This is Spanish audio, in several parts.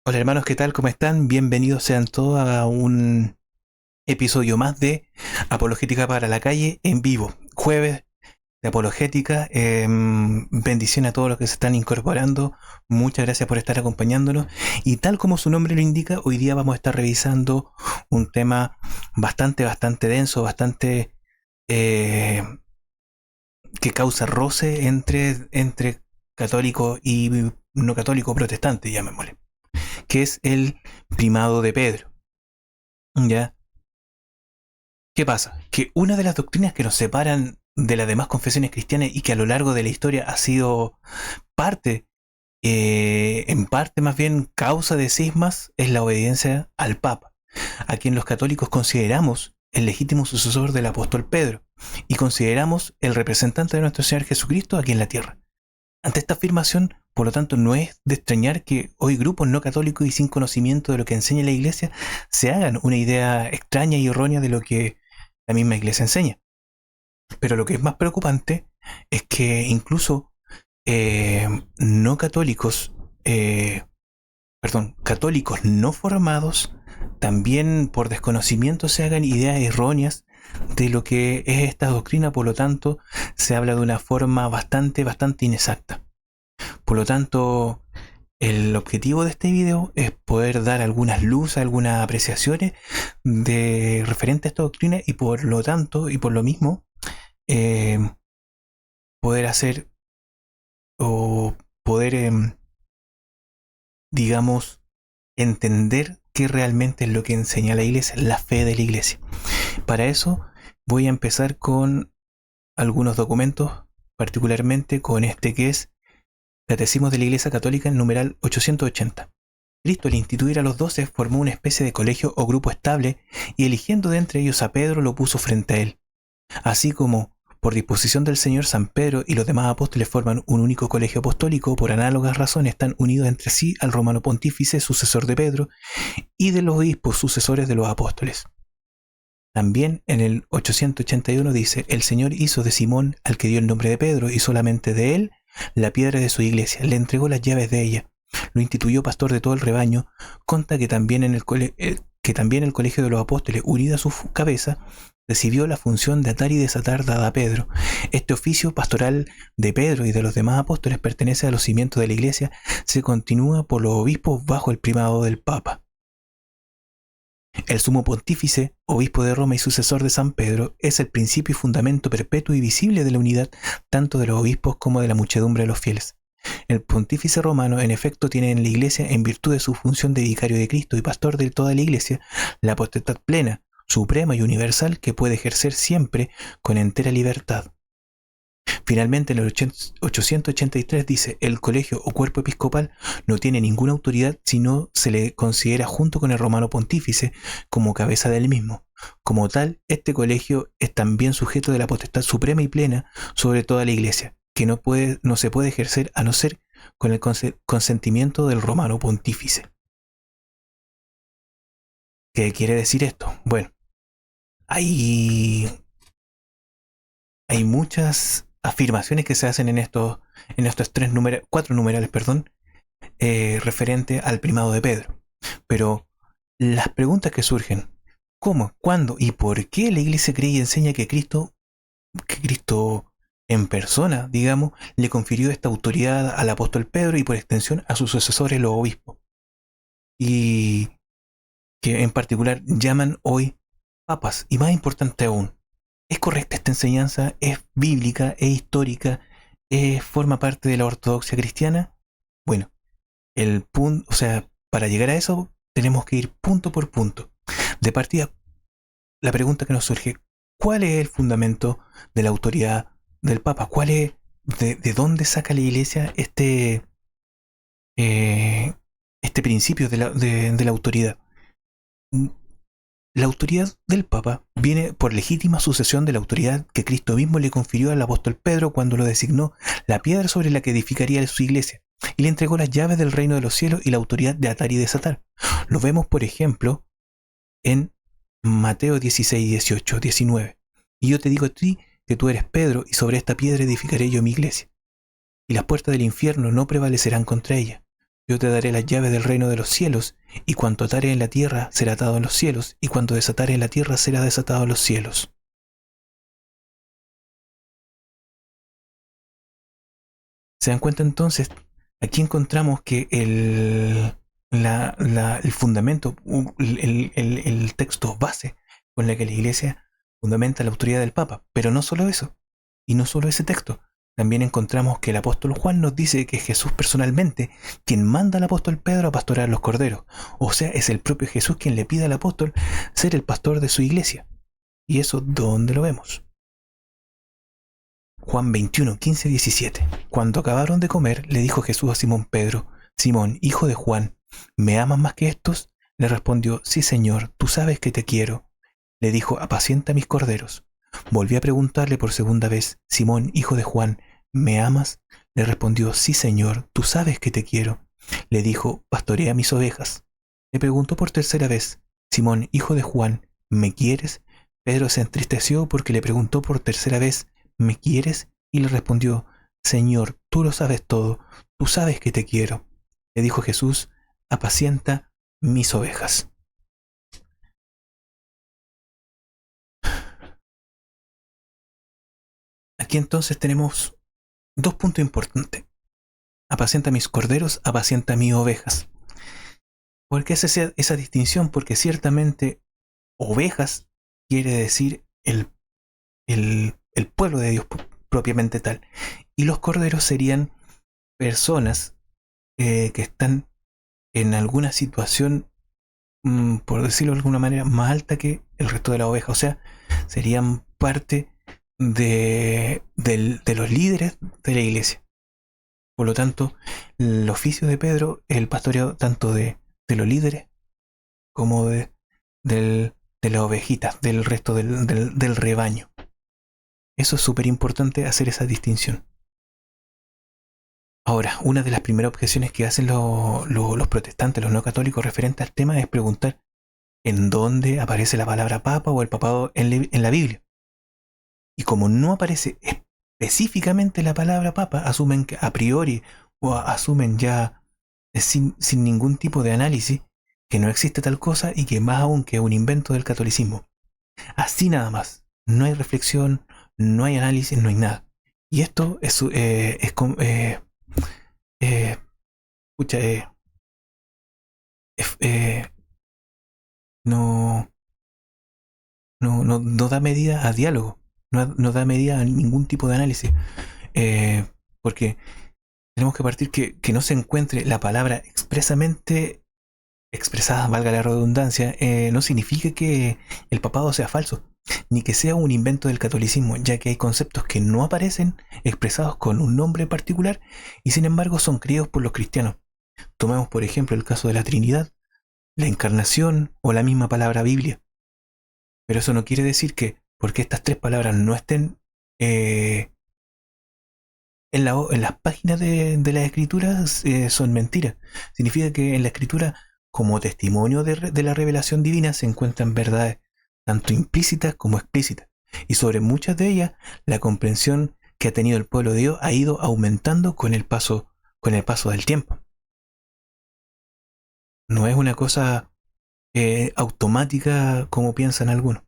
Hola hermanos, ¿qué tal? ¿Cómo están? Bienvenidos sean todos a un episodio más de Apologética para la Calle en vivo. Jueves de Apologética. Bendición a todos los que se están incorporando. Muchas gracias por estar acompañándonos. Y tal como su nombre lo indica, hoy día vamos a estar revisando un tema bastante denso, bastante eh, que causa roce entre católico y no católico protestante, llamémosle, que es el primado de Pedro. ¿Ya? ¿Qué pasa? Que una de las doctrinas que nos separan de las demás confesiones cristianas y que a lo largo de la historia ha sido parte, en parte más bien causa de cismas, es la obediencia al Papa, a quien los católicos consideramos el legítimo sucesor del apóstol Pedro y consideramos el representante de nuestro Señor Jesucristo aquí en la tierra. Ante esta afirmación, por lo tanto, no es de extrañar que hoy grupos no católicos y sin conocimiento de lo que enseña la Iglesia se hagan una idea extraña y errónea de lo que la misma Iglesia enseña. Pero lo que es más preocupante es que incluso no católicos, católicos no formados, también por desconocimiento se hagan ideas erróneas de lo que es esta doctrina. Por lo tanto, se habla de una forma bastante inexacta. Por lo tanto, el objetivo de este video es poder dar algunas luces, algunas apreciaciones de referente a esta doctrina y por lo tanto, y por lo mismo, eh, poder hacer o poder, digamos, entender qué realmente es lo que enseña la iglesia, la fe de la iglesia. Para eso voy a empezar con algunos documentos, particularmente con este que es Catecismo de la Iglesia Católica, en numeral 880. Cristo, al instituir a los 12, formó una especie de colegio o grupo estable y eligiendo de entre ellos a Pedro lo puso frente a él. Así como, por disposición del Señor, San Pedro y los demás apóstoles forman un único colegio apostólico, por análogas razones están unidos entre sí al romano pontífice, sucesor de Pedro, y de los obispos, sucesores de los apóstoles. También en el 881 dice: el Señor hizo de Simón, al que dio el nombre de Pedro, y solamente de él, la piedra de su iglesia, le entregó las llaves de ella, lo instituyó pastor de todo el rebaño. Conta que también el colegio de los apóstoles, unido a su cabeza, recibió la función de atar y desatar dada a Pedro. Este oficio pastoral de Pedro y de los demás apóstoles pertenece a los cimientos de la iglesia, se continúa por los obispos bajo el primado del Papa. El sumo pontífice, obispo de Roma y sucesor de San Pedro, es el principio y fundamento perpetuo y visible de la unidad tanto de los obispos como de la muchedumbre de los fieles. El pontífice romano, en efecto, tiene en la Iglesia, en virtud de su función de vicario de Cristo y pastor de toda la Iglesia, la potestad plena, suprema y universal que puede ejercer siempre con entera libertad. Finalmente, en el 883 dice: el colegio o cuerpo episcopal no tiene ninguna autoridad si no se le considera junto con el romano pontífice como cabeza del mismo. Como tal, este colegio es también sujeto de la potestad suprema y plena sobre toda la Iglesia, que no se puede ejercer a no ser con el consentimiento del romano pontífice. ¿Qué quiere decir esto? Bueno, hay, hay muchas afirmaciones que se hacen en estos cuatro numerales, referente al primado de Pedro. Pero las preguntas que surgen: ¿cómo, cuándo y por qué la Iglesia cree y enseña que Cristo en persona, digamos, le confirió esta autoridad al apóstol Pedro y por extensión a sus sucesores los obispos? Y que en particular llaman hoy papas. Y más importante aún, ¿es correcta esta enseñanza? ¿Es bíblica? ¿Es histórica? ¿Forma parte de la ortodoxia cristiana? Bueno, para llegar a eso tenemos que ir punto por punto. De partida, la pregunta que nos surge: ¿cuál es el fundamento de la autoridad del Papa? ¿De dónde saca la Iglesia este principio de la autoridad? La autoridad del Papa viene por legítima sucesión de la autoridad que Cristo mismo le confirió al apóstol Pedro cuando lo designó la piedra sobre la que edificaría su iglesia, y le entregó las llaves del reino de los cielos y la autoridad de atar y desatar. Lo vemos, por ejemplo, en Mateo 16, 18, 19. Y yo te digo a ti que tú eres Pedro, y sobre esta piedra edificaré yo mi iglesia, y las puertas del infierno no prevalecerán contra ella. yo te daré las llaves del reino de los cielos, y cuanto atare en la tierra será atado en los cielos, y cuanto desatare en la tierra será desatado en los cielos. ¿Se dan cuenta entonces? Aquí encontramos que el fundamento, el texto base con el que la Iglesia fundamenta la autoridad del Papa. Pero no solo eso, y no solo ese texto. También encontramos que el apóstol Juan nos dice que es Jesús personalmente quien manda al apóstol Pedro a pastorear los corderos. O sea, es el propio Jesús quien le pide al apóstol ser el pastor de su iglesia. ¿Y eso dónde lo vemos? Juan 21, 15, 17. Cuando acabaron de comer, le dijo Jesús a Simón Pedro: Simón, hijo de Juan, ¿me amas más que estos? Le respondió: Sí, Señor, tú sabes que te quiero. Le dijo: apacienta mis corderos. Volvió a preguntarle por segunda vez: Simón, hijo de Juan, ¿me amas? Le respondió: Sí, Señor, tú sabes que te quiero. Le dijo: pastorea mis ovejas. Le preguntó por tercera vez: Simón, hijo de Juan, ¿me quieres? Pedro se entristeció porque le preguntó por tercera vez: ¿me quieres? Y le respondió: Señor, tú lo sabes todo, tú sabes que te quiero. Le dijo Jesús: apacienta mis ovejas. Aquí entonces tenemos dos puntos importantes. Apacienta mis corderos, apacienta mis ovejas. ¿Por qué hace esa distinción? Porque ciertamente ovejas quiere decir el pueblo de Dios propiamente tal. Y los corderos serían personas que están en alguna situación, por decirlo de alguna manera, más alta que el resto de la oveja. O sea, serían parte de los líderes de la iglesia. Por lo tanto, el oficio de Pedro es el pastoreo tanto de los líderes como de las ovejitas, del resto del rebaño. Eso es súper importante, hacer esa distinción. Ahora, una de las primeras objeciones que hacen los protestantes, los no católicos, referente al tema es preguntar en dónde aparece la palabra papa o el papado en la Biblia. Y como no aparece específicamente la palabra papa, asumen que a priori o asumen ya sin ningún tipo de análisis que no existe tal cosa y que más aún que es un invento del catolicismo. Así nada más. No hay reflexión, no hay análisis, no hay nada. Y esto escucha, no, no da medida a diálogo, no da medida a ningún tipo de análisis. Porque tenemos que partir que no se encuentre la palabra expresamente expresada, valga la redundancia, no significa que el papado sea falso, ni que sea un invento del catolicismo, ya que hay conceptos que no aparecen expresados con un nombre particular y sin embargo son creídos por los cristianos. Tomemos por ejemplo el caso de la Trinidad, la Encarnación o la misma palabra Biblia. Pero eso no quiere decir que porque estas tres palabras no estén en las páginas de las escrituras son mentiras. Significa que en la escritura, como testimonio de la revelación divina, se encuentran verdades tanto implícitas como explícitas. Y sobre muchas de ellas, la comprensión que ha tenido el pueblo de Dios ha ido aumentando con el paso del tiempo. No es una cosa automática como piensan algunos.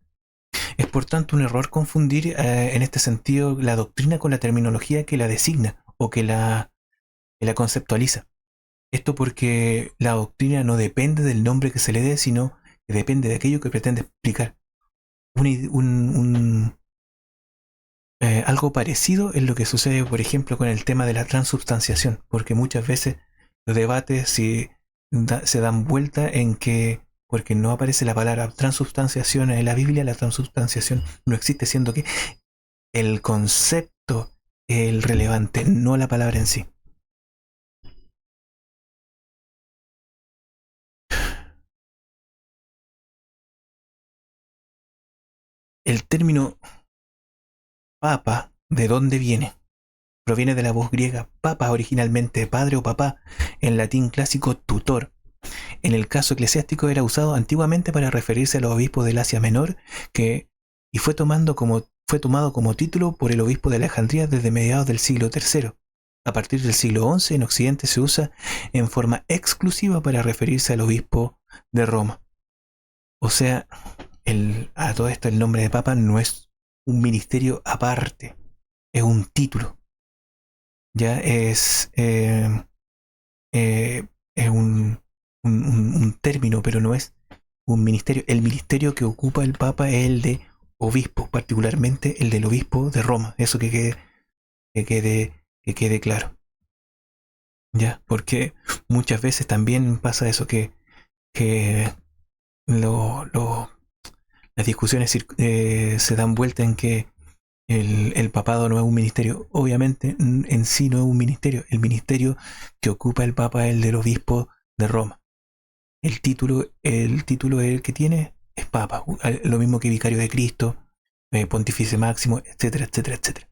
Es por tanto un error confundir en este sentido la doctrina con la terminología que la designa o que la conceptualiza. Esto porque la doctrina no depende del nombre que se le dé, sino que depende de aquello que pretende explicar. Algo parecido es lo que sucede, por ejemplo, con el tema de la transubstanciación, porque muchas veces los debates se dan vuelta en que porque no aparece la palabra transubstanciación en la Biblia, la transubstanciación no existe, siendo que el concepto es el relevante, no la palabra en sí. El término papa, ¿de dónde viene? Proviene de la voz griega papa, originalmente padre o papá, en latín clásico tutor. En el caso eclesiástico era usado antiguamente para referirse a los obispos del Asia Menor, y fue tomado como título por el obispo de Alejandría desde mediados del siglo III. A partir del siglo XI en Occidente se usa en forma exclusiva para referirse al obispo de Roma. O sea, a todo esto el nombre de Papa no es un ministerio aparte, es un título. Ya es un término, pero no es un ministerio. El ministerio que ocupa el Papa es el de obispo, particularmente el del obispo de Roma. Eso que quede claro. Ya, porque muchas veces también pasa eso que las discusiones se dan vuelta en que el papado no es un ministerio. Obviamente en sí no es un ministerio. El ministerio que ocupa el papa es el del obispo de Roma. El título el que tiene es papa, lo mismo que vicario de Cristo, pontífice máximo, etcétera, etcétera, etcétera.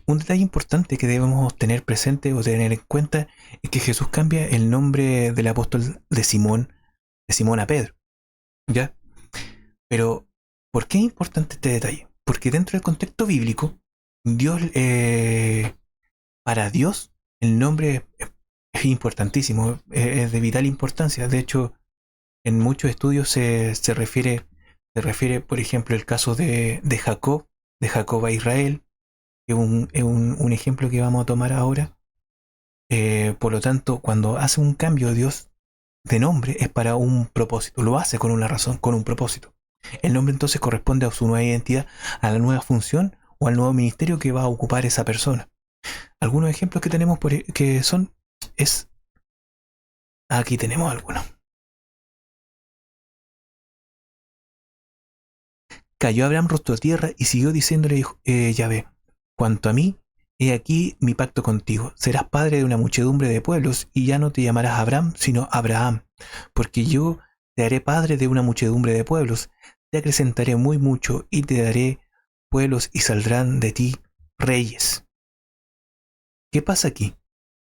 Un detalle importante que debemos tener presente o tener en cuenta es que Jesús cambia el nombre del apóstol de Simón a Pedro. ¿Ya? Pero, ¿por qué es importante este detalle? Porque dentro del contexto bíblico, Dios, para Dios, el nombre es importantísimo, es de vital importancia. De hecho, en muchos estudios se refiere, por ejemplo, el caso de Jacob a Israel, que es un ejemplo que vamos a tomar ahora. Por lo tanto, cuando hace un cambio Dios de nombre es para un propósito, lo hace con una razón, con un propósito. El nombre entonces corresponde a su nueva identidad, a la nueva función o al nuevo ministerio que va a ocupar esa persona. Algunos ejemplos que tenemos aquí tenemos algunos. Cayó Abraham rostro a tierra y siguió diciéndole Yahvé, cuanto a mí, he aquí mi pacto contigo. Serás padre de una muchedumbre de pueblos y ya no te llamarás Abraham, sino Abraham, porque yo te haré padre de una muchedumbre de pueblos, te acrecentaré muy mucho y te daré pueblos y saldrán de ti reyes. ¿Qué pasa aquí?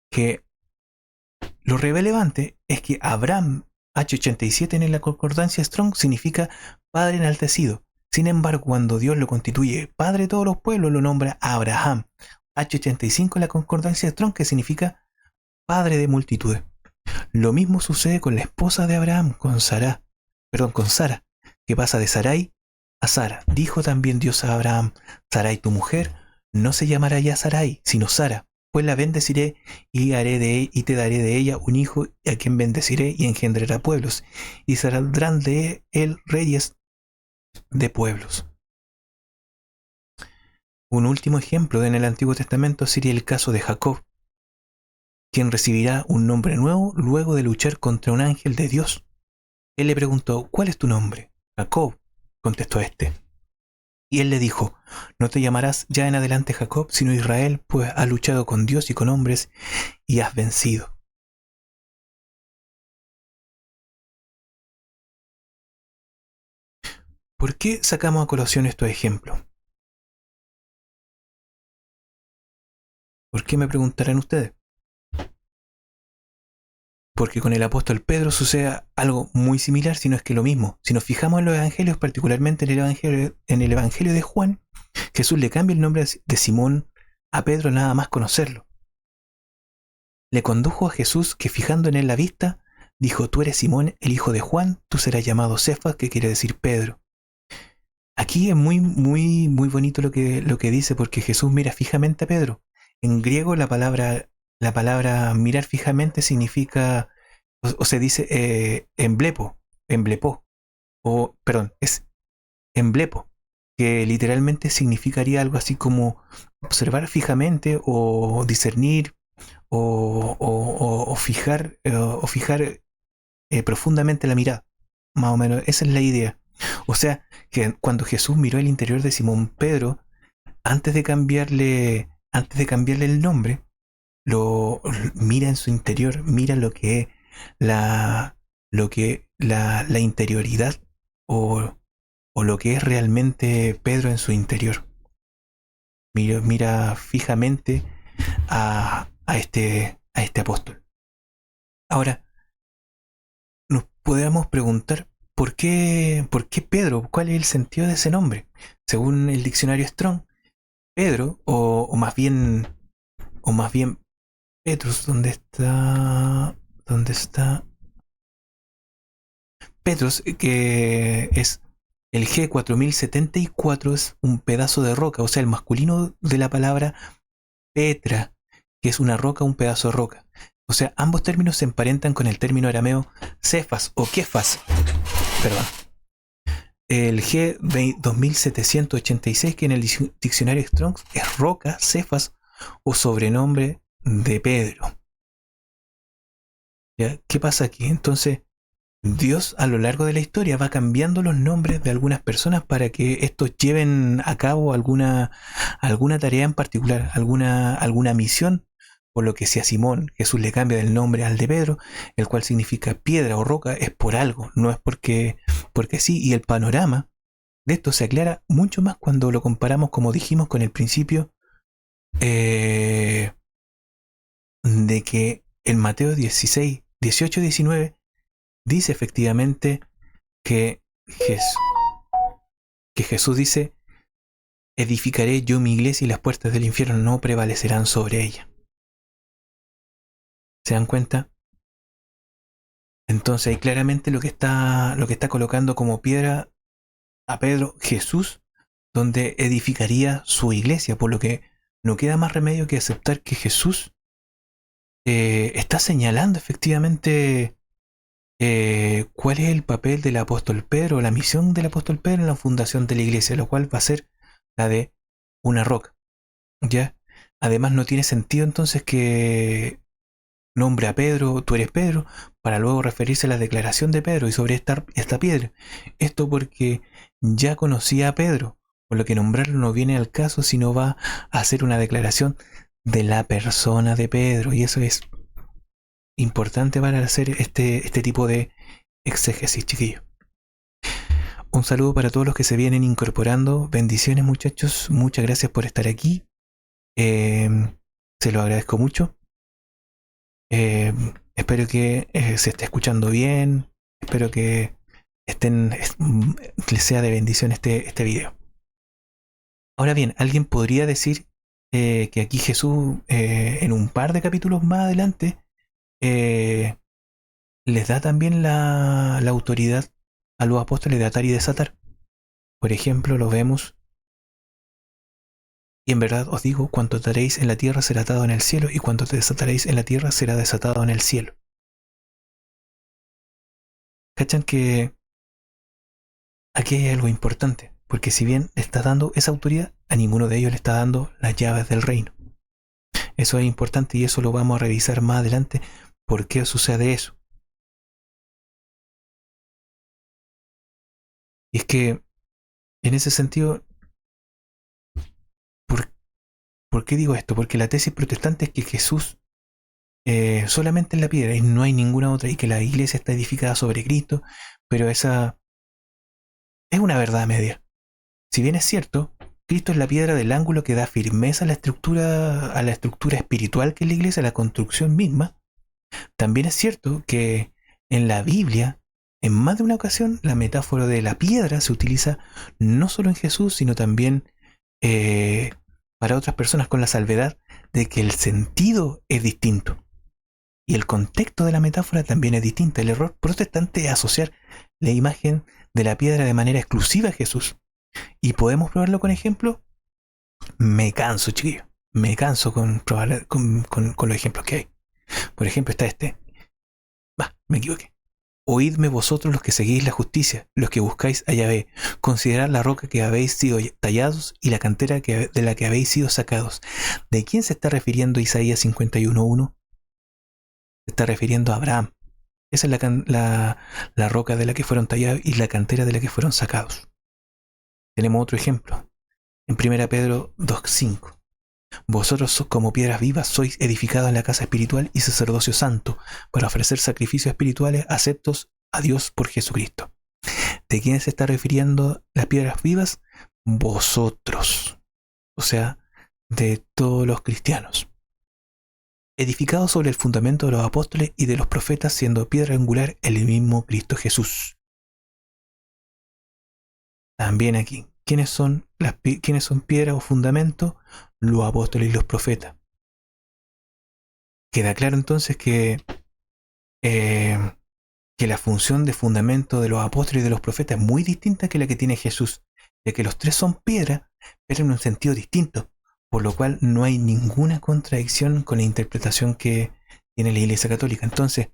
Que lo relevante es que Abraham, H87 en la concordancia Strong, significa padre enaltecido. Sin embargo, cuando Dios lo constituye padre de todos los pueblos, lo nombra Abraham. H85 en la concordancia Strong, que significa padre de multitudes. Lo mismo sucede con la esposa de Abraham, con Sara, que pasa de Sarai a Sara. Dijo también Dios a Abraham, Sarai tu mujer no se llamará ya Sarai, sino Sara, pues la bendeciré y te daré de ella un hijo a quien bendeciré y engendrará pueblos, y saldrán de él reyes de pueblos. Un último ejemplo en el Antiguo Testamento sería el caso de Jacob, quien recibirá un nombre nuevo luego de luchar contra un ángel de Dios. Él le preguntó, ¿cuál es tu nombre? Jacob, contestó este. Y él le dijo, no te llamarás ya en adelante Jacob, sino Israel, pues has luchado con Dios y con hombres y has vencido. ¿Por qué sacamos a colación estos ejemplos? ¿Por qué me preguntarán ustedes? Porque con el apóstol Pedro sucede algo muy similar, si no es que lo mismo. Si nos fijamos en los evangelios, particularmente en el evangelio de Juan, Jesús le cambia el nombre de Simón a Pedro nada más conocerlo. Le condujo a Jesús que fijando en él la vista, dijo, tú eres Simón, el hijo de Juan, tú serás llamado Cefas, que quiere decir Pedro. Aquí es muy, muy, muy bonito lo que dice, porque Jesús mira fijamente a Pedro. En griego la palabra mirar fijamente significa, o se dice emblepó, o perdón, es emblepo, que literalmente significaría algo así como observar fijamente o discernir o fijar profundamente la mirada. Más o menos, esa es la idea. O sea, que cuando Jesús miró el interior de Simón Pedro, antes de cambiarle el nombre, lo mira en su interior, mira lo que es la interioridad o lo que es realmente Pedro en su interior. Mira fijamente a este apóstol. Ahora, nos podemos preguntar ¿por qué Pedro? ¿Cuál es el sentido de ese nombre? Según el diccionario Strong, Pedro, o más bien Petrus, ¿dónde está? ¿Dónde está? Petrus, que es el G4074, es un pedazo de roca, o sea, el masculino de la palabra Petra, que es una roca, un pedazo de roca. O sea, ambos términos se emparentan con el término arameo Cefas o Kefas. Perdón. El G2786, que en el diccionario Strong es roca, Cefas o sobrenombre de Pedro. ¿Ya? ¿Qué pasa aquí? Entonces, Dios a lo largo de la historia va cambiando los nombres de algunas personas para que estos lleven a cabo alguna tarea en particular, alguna misión, por lo que si a Simón Jesús le cambia el nombre al de Pedro, el cual significa piedra o roca, es por algo, no es porque sí, y el panorama de esto se aclara mucho más cuando lo comparamos, como dijimos, con el principio de que en Mateo 16, 18, 19 dice efectivamente que, Jes- que Jesús dice, edificaré yo mi iglesia y las puertas del infierno no prevalecerán sobre ella. ¿Se dan cuenta? Entonces ahí claramente lo que está colocando como piedra a Pedro Jesús, donde edificaría su iglesia, por lo que no queda más remedio que aceptar que Jesús está señalando efectivamente cuál es el papel del apóstol Pedro, la misión del apóstol Pedro en la fundación de la iglesia, lo cual va a ser la de una roca. ¿Ya? Además no tiene sentido entonces que nombre a Pedro, tú eres Pedro, para luego referirse a la declaración de Pedro y sobre esta piedra. Esto porque ya conocía a Pedro, por lo que nombrarlo no viene al caso, sino va a hacer una declaración de la persona de Pedro. Y eso es importante para hacer este tipo de exégesis, chiquillos. Un saludo para todos los que se vienen incorporando. Bendiciones, muchachos. Muchas gracias por estar aquí. Eh, Se lo agradezco mucho. Eh, Espero que se esté escuchando bien. Espero que les sea de bendición este video. Ahora bien, alguien podría decir que aquí Jesús, en un par de capítulos más adelante, eh, les da también la autoridad a los apóstoles de atar y desatar. Por ejemplo, lo vemos. Y en verdad os digo, cuanto ataréis en la tierra será atado en el cielo, y cuanto desataréis en la tierra será desatado en el cielo. ¿Cachan que aquí hay algo importante? Porque si bien le está dando esa autoridad, a ninguno de ellos le está dando las llaves del reino. Eso es importante y eso lo vamos a revisar más adelante. ¿Por qué sucede eso? Y es que, en ese sentido, ¿por, ¿por qué digo esto? Porque la tesis protestante es que Jesús solamente es la piedra y no hay ninguna otra, y que la iglesia está edificada sobre Cristo, pero esa es una verdad media. Si bien es cierto, Cristo es la piedra del ángulo que da firmeza a la estructura espiritual que es la iglesia, a la construcción misma. También es cierto que en la Biblia, en más de una ocasión, la metáfora de la piedra se utiliza no solo en Jesús, sino también eh, para otras personas, con la salvedad de que el sentido es distinto. Y el contexto de la metáfora también es distinto. El error protestante es asociar la imagen de la piedra de manera exclusiva a Jesús. ¿Y podemos probarlo con ejemplos? Me canso, chiquillo. Me canso con los ejemplos que hay. Por ejemplo, está este. Me equivoqué. Oídme vosotros los que seguís la justicia, los que buscáis a Yahvé. Considerad la roca que habéis sido tallados y la cantera de la que habéis sido sacados. ¿De quién se está refiriendo Isaías 51.1? Se está refiriendo a Abraham. Esa es la roca de la que fueron tallados y la cantera de la que fueron sacados. Tenemos otro ejemplo. En 1 Pedro 2.5. Vosotros como piedras vivas sois edificados en la casa espiritual y sacerdocio santo para ofrecer sacrificios espirituales aceptos a Dios por Jesucristo. ¿De quién se está refiriendo las piedras vivas? Vosotros. O sea, de todos los cristianos. Edificados sobre el fundamento de los apóstoles y de los profetas, siendo piedra angular el mismo Cristo Jesús. También aquí, ¿quiénes son piedra o fundamento? Los apóstoles y los profetas. Queda claro entonces eh, que la función de fundamento de los apóstoles y de los profetas es muy distinta que la que tiene Jesús, de que los tres son piedra, pero en un sentido distinto, por lo cual no hay ninguna contradicción con la interpretación que tiene la Iglesia Católica. Entonces,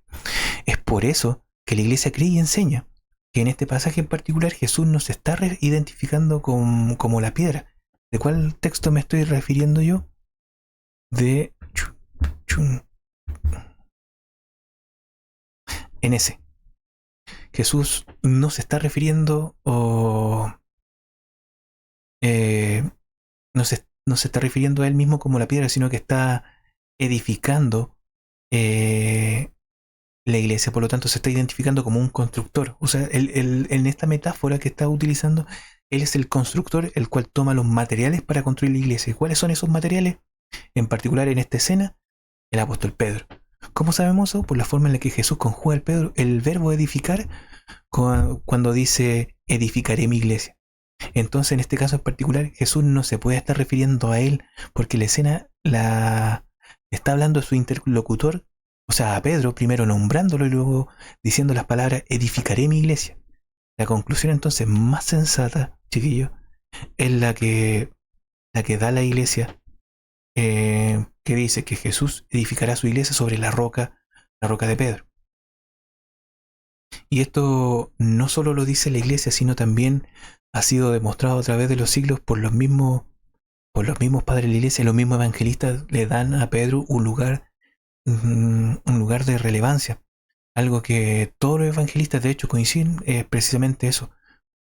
es por eso que la Iglesia cree y enseña que en este pasaje en particular Jesús no se está identificando como la piedra. ¿De cuál texto me estoy refiriendo yo? De en ese. Jesús no se está refiriendo eh, no se está refiriendo a él mismo como la piedra, sino que está edificando la iglesia. Por lo tanto, se está identificando como un constructor. O sea, en esta metáfora que está utilizando, él es el constructor, el cual toma los materiales para construir la iglesia. ¿Y cuáles son esos materiales? En particular, en esta escena, el apóstol Pedro. ¿Cómo sabemos eso? Por la forma en la que Jesús conjuga el verbo edificar cuando dice edificaré mi iglesia. Entonces, en este caso en particular, Jesús no se puede estar refiriendo a él porque la escena está hablando a su interlocutor, o sea, a Pedro, primero nombrándolo y luego diciendo las palabras edificaré mi iglesia. La conclusión entonces más sensata, chiquillo, es la que da la iglesia, que dice que Jesús edificará su iglesia sobre la roca de Pedro. Y esto no solo lo dice la iglesia, sino también ha sido demostrado a través de los siglos por los mismos padres de la iglesia. Los mismos evangelistas le dan a Pedro un lugar de relevancia. Algo que todos los evangelistas de hecho coinciden es precisamente eso.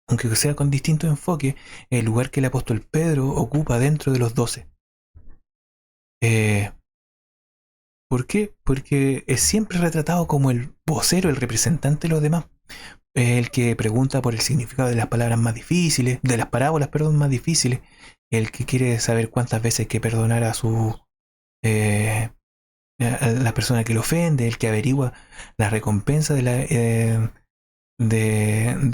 Aunque sea con distinto enfoque, el lugar que el apóstol Pedro ocupa dentro de los 12. ¿Por qué? Porque es siempre retratado como el vocero, el representante de los demás. El que pregunta por el significado de las palabras más difíciles, de las parábolas, perdón, más difíciles. El que quiere saber cuántas veces hay que perdonar a la persona que lo ofende, el que averigua la recompensa de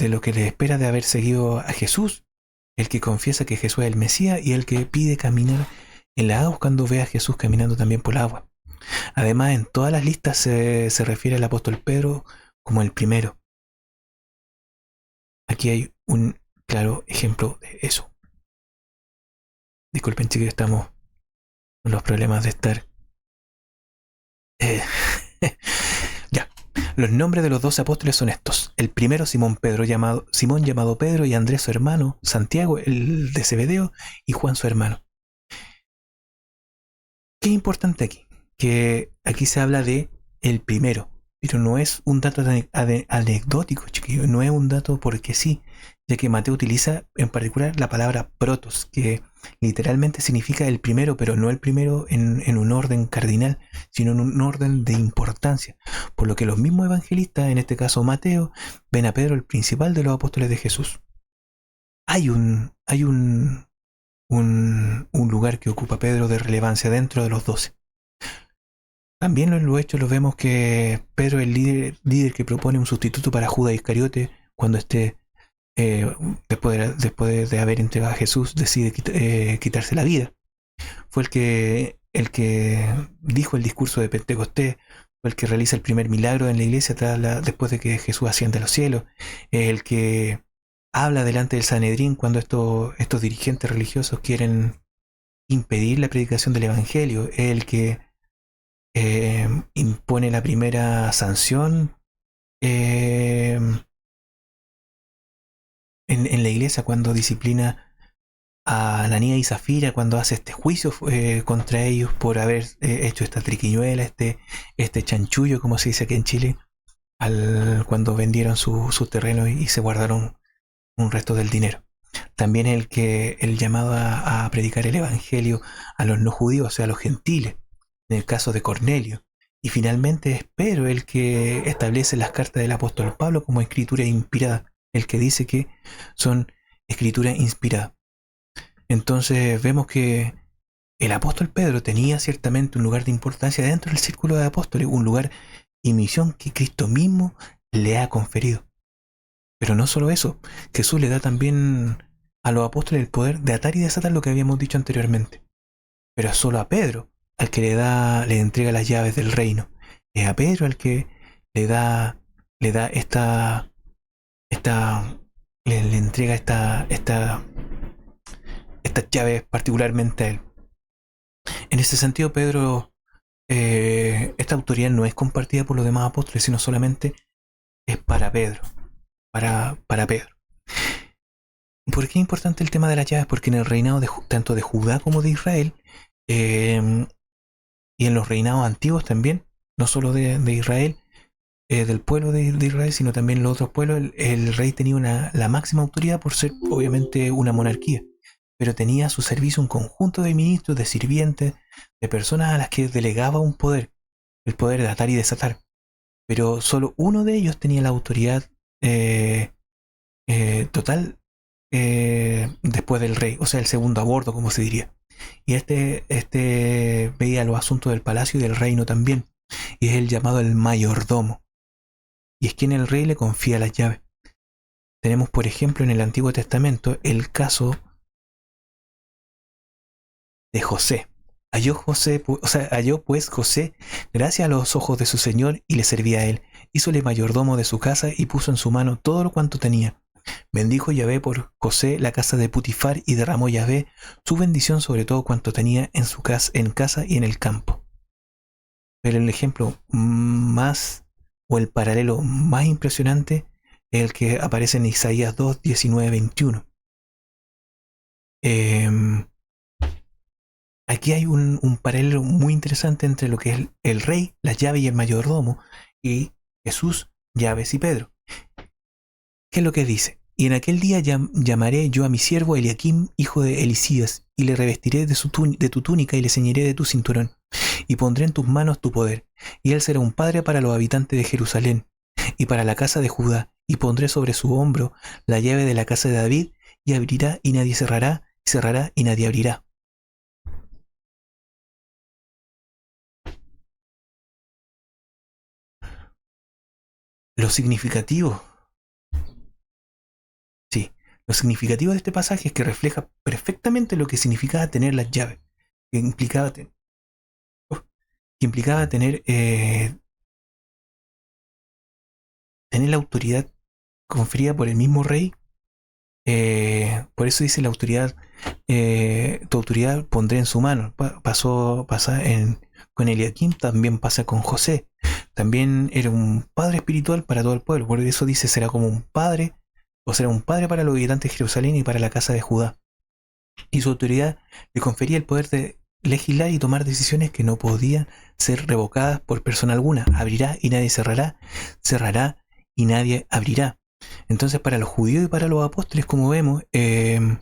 lo que le espera de haber seguido a Jesús, el que confiesa que Jesús es el Mesías y el que pide caminar en la agua cuando ve a Jesús caminando también por el agua. Además, en todas las listas se refiere al apóstol Pedro como el primero. Aquí hay un claro ejemplo de eso. Disculpen, chicos, estamos con los problemas de estar... Ya. Los nombres de los 12 apóstoles son estos. El primero, Simón llamado Pedro, y Andrés su hermano, Santiago, el de Zebedeo, y Juan su hermano. ¿Qué es importante aquí? Que aquí se habla de el primero, pero no es un dato anecdótico, chiquillo, no es un dato porque sí, ya que Mateo utiliza en particular la palabra protos, que literalmente significa el primero, pero no el primero en un orden cardinal, sino en un orden de importancia. Por lo que los mismos evangelistas, en este caso Mateo, ven a Pedro el principal de los apóstoles de Jesús. Hay un lugar que ocupa Pedro de relevancia dentro de los 12. También en los hechos lo vemos que Pedro es el líder que propone un sustituto para Judas Iscariote cuando después de haber entregado a Jesús, decide quitarse la vida. Fue el que dijo el discurso de Pentecostés, fue el que realiza el primer milagro en la iglesia después de que Jesús asciende a los cielos, el que habla delante del Sanedrín cuando estos dirigentes religiosos quieren impedir la predicación del Evangelio, el que impone la primera sanción en la iglesia cuando disciplina a Ananías y Zafira, cuando hace este juicio contra ellos por haber hecho esta triquiñuela, este chanchullo, como se dice aquí en Chile, cuando vendieron su terreno y se guardaron un resto del dinero. También el llamado a predicar el evangelio a los no judíos, o sea, a los gentiles, en el caso de Cornelio. Y finalmente es Pedro el que establece las cartas del apóstol Pablo como escritura inspirada, el que dice que son escritura inspirada. Entonces vemos que el apóstol Pedro tenía ciertamente un lugar de importancia dentro del círculo de apóstoles, un lugar y misión que Cristo mismo le ha conferido. Pero no solo eso, Jesús le da también a los apóstoles el poder de atar y desatar lo que habíamos dicho anteriormente. Pero solo a Pedro le entrega las llaves del reino. Es a Pedro al que le da, le da esta, le entrega estas llaves particularmente a él. En ese sentido, Pedro, esta autoridad no es compartida por los demás apóstoles, sino solamente es para Pedro, para Pedro. ¿Por qué es importante el tema de las llaves? Porque en el reinado tanto de Judá como de Israel, y en los reinados antiguos también, no solo de Israel, del pueblo de Israel, sino también los otros pueblos, el rey tenía la máxima autoridad por ser obviamente una monarquía, pero tenía a su servicio un conjunto de ministros, de sirvientes, de personas a las que delegaba un poder, el poder de atar y desatar. Pero solo uno de ellos tenía la autoridad total después del rey, o sea, el segundo a bordo, como se diría. Y este veía los asuntos del palacio y del reino también, y es el llamado el mayordomo, y es quien el rey le confía las llaves. Tenemos, por ejemplo, en el Antiguo Testamento el caso de José. Halló pues José gracia a los ojos de su señor y le servía a él. Hízole mayordomo de su casa y puso en su mano todo lo cuanto tenía. Bendijo Yahvé por José la casa de Putifar y derramó Yahvé su bendición sobre todo cuanto tenía en su casa, en casa y en el campo. Pero el ejemplo más, o el paralelo más impresionante, es el que aparece en Isaías 2, 19, 21. Aquí hay un paralelo muy interesante entre lo que es el rey, la llave y el mayordomo, y Jesús, llaves y Pedro. ¿Qué es lo que dice? Y en aquel día llamaré yo a mi siervo Eliakim, hijo de Elisías, y le revestiré de tu túnica y le ceñiré de tu cinturón, y pondré en tus manos tu poder, y él será un padre para los habitantes de Jerusalén, y para la casa de Judá, y pondré sobre su hombro la llave de la casa de David, y abrirá y nadie cerrará, y cerrará y nadie abrirá. Lo significativo, sí, lo significativo de este pasaje es que refleja perfectamente lo que significaba tener las llaves, que implicaba, que implicaba tener la autoridad conferida por el mismo rey. Por eso dice la autoridad, tu autoridad pondré en su mano. Pasa con Eliakim, también pasa con José. También era un padre espiritual para todo el pueblo. Por eso dice, será como un padre, o será un padre para los habitantes de Jerusalén y para la casa de Judá. Y su autoridad le confería el poder de legislar y tomar decisiones que no podían ser revocadas por persona alguna. Abrirá y nadie cerrará, cerrará y nadie abrirá. Entonces, para los judíos y para los apóstoles, como vemos, que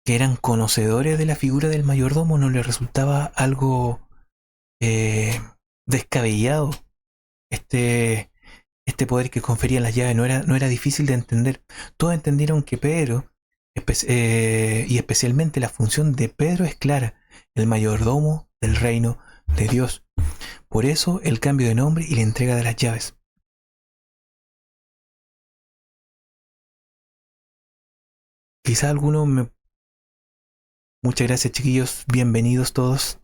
eran conocedores de la figura del mayordomo, no les resultaba algo descabellado este poder que conferían las llaves. No era difícil de entender. Todos entendieron que Pedro, y especialmente la función de Pedro, es clara: el mayordomo del reino de Dios. Por eso el cambio de nombre y la entrega de las llaves. Quizá Muchas gracias, chiquillos, bienvenidos todos.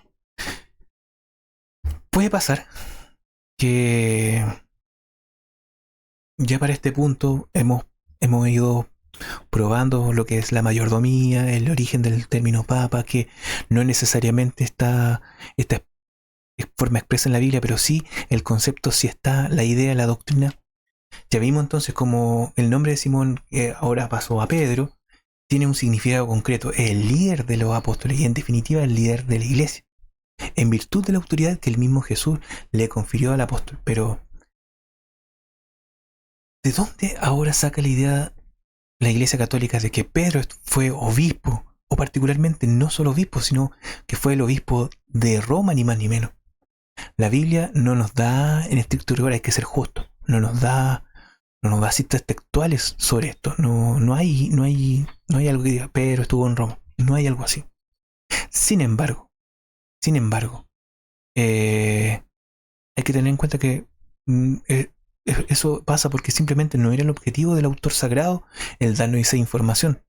Puede pasar que ya para este punto hemos ido probando lo que es la mayordomía, el origen del término papa, que no necesariamente esta forma expresa en la Biblia, pero sí el concepto, sí está, la idea, la doctrina. Ya vimos entonces como el nombre de Simón, que ahora pasó a Pedro, tiene un significado concreto: el líder de los apóstoles y en definitiva el líder de la iglesia, en virtud de la autoridad que el mismo Jesús le confirió al apóstol. Pero ¿de dónde ahora saca la idea la Iglesia Católica de que Pedro fue obispo, o particularmente no solo obispo, sino que fue el obispo de Roma, ni más ni menos? La Biblia no nos da en estricto rigor, hay que ser justo, no nos da citas textuales sobre esto. No hay algo que diga Pedro estuvo en Roma, no hay algo así. Sin embargo, hay que tener en cuenta que eso pasa porque simplemente no era el objetivo del autor sagrado el darnos esa información.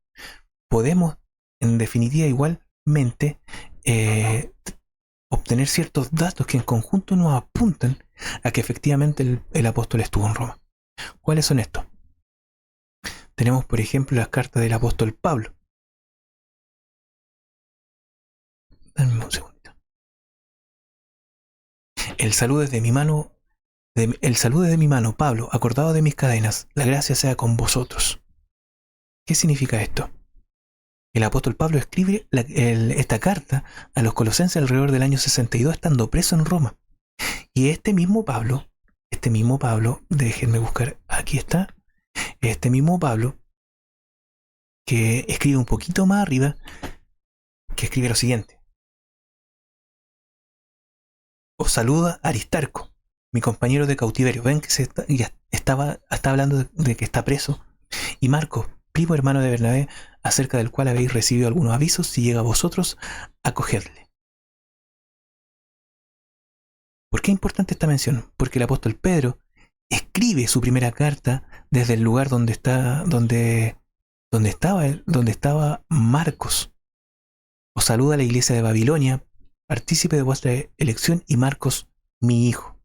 Podemos, en definitiva, igualmente obtener ciertos datos que en conjunto nos apuntan a que efectivamente el apóstol estuvo en Roma. ¿Cuáles son estos? Tenemos, por ejemplo, las cartas del apóstol Pablo. Dame un segundito. El saludo es de mi mano, Pablo, acordado de mis cadenas, la gracia sea con vosotros. ¿Qué significa esto? El apóstol Pablo escribe esta carta a los colosenses alrededor del año 62, estando preso en Roma. Y este mismo Pablo, déjenme buscar, aquí está, este mismo Pablo, que escribe un poquito más arriba, que escribe lo siguiente. Os saluda Aristarco, mi compañero de cautiverio. Ven que está hablando de que está preso. Y Marcos, primo hermano de Bernabé, acerca del cual habéis recibido algunos avisos, si llega a vosotros, acogedle. ¿Por qué es importante esta mención? Porque el apóstol Pedro escribe su primera carta desde el lugar donde estaba Marcos. Os saluda la iglesia de Babilonia, partícipe de vuestra elección, y Marcos, mi hijo.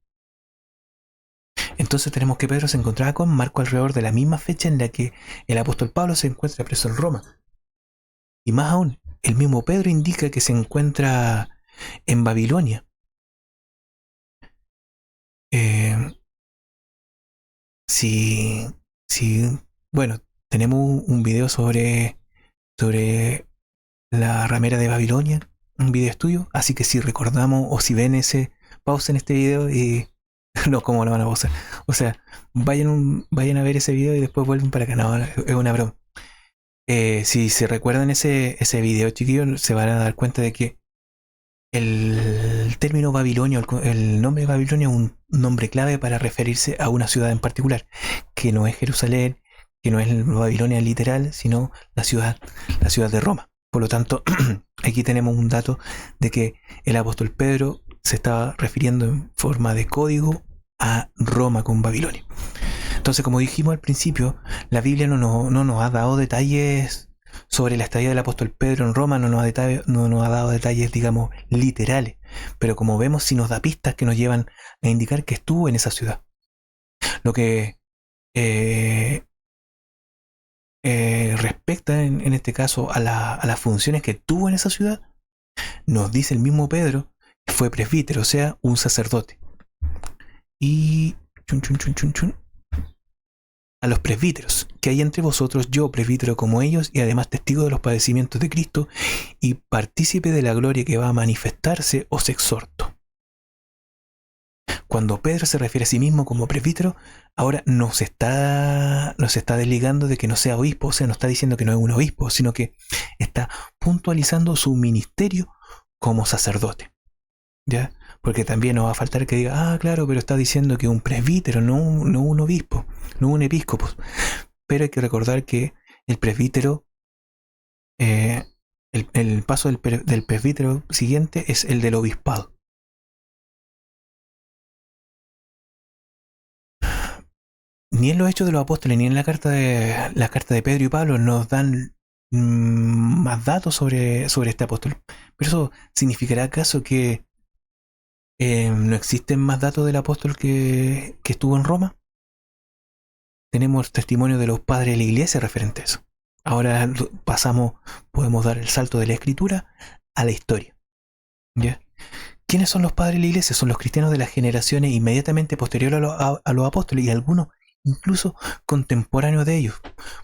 Entonces tenemos que Pedro se encontraba con Marcos alrededor de la misma fecha en la que el apóstol Pablo se encuentra preso en Roma. Y más aún, el mismo Pedro indica que se encuentra en Babilonia. Bueno, tenemos un video sobre la ramera de Babilonia, un video estudio, así que si recordamos o si ven pausen este video y no, ¿cómo lo van a pausar? O sea, vayan a ver ese video y después vuelven para acá. No, es una broma. Si se recuerdan ese video, chiquillos, se van a dar cuenta de que el término Babilonia, el nombre de Babilonia es un nombre clave para referirse a una ciudad en particular, que no es Jerusalén, que no es Babilonia literal, sino la ciudad de Roma. Por lo tanto, aquí tenemos un dato de que el apóstol Pedro se estaba refiriendo en forma de código a Roma con Babilonia. Entonces, como dijimos al principio, la Biblia no nos ha dado detalles sobre la estadía del apóstol Pedro en Roma, no nos ha dado detalles, digamos, literales, pero como vemos, sí nos da pistas que nos llevan a indicar que estuvo en esa ciudad. Lo que respecta en este caso a las funciones que tuvo en esa ciudad, nos dice el mismo Pedro que fue presbítero, o sea, un sacerdote. Y a los presbíteros, que hay entre vosotros, yo presbítero como ellos, y además testigo de los padecimientos de Cristo y partícipe de la gloria que va a manifestarse, os exhorto. Cuando Pedro se refiere a sí mismo como presbítero, ahora no se está desligando de que no sea obispo, o sea, no está diciendo que no es un obispo, sino que está puntualizando su ministerio como sacerdote. ¿Ya? Porque también no va a faltar que diga, claro, pero está diciendo que un presbítero, no un obispo, no un episcopo. Pero hay que recordar que el presbítero, el paso del presbítero siguiente es el del obispado. Ni en los Hechos de los Apóstoles, ni en la carta de Pedro y Pablo nos dan más datos sobre este apóstol. Pero eso significará acaso que no existen más datos del apóstol que estuvo en Roma. Tenemos testimonio de los padres de la iglesia referente a eso. Ahora podemos dar el salto de la escritura a la historia. ¿Ya? ¿Quiénes son los padres de la iglesia? Son los cristianos de las generaciones inmediatamente posteriores a los apóstoles, y algunos incluso contemporáneos de ellos,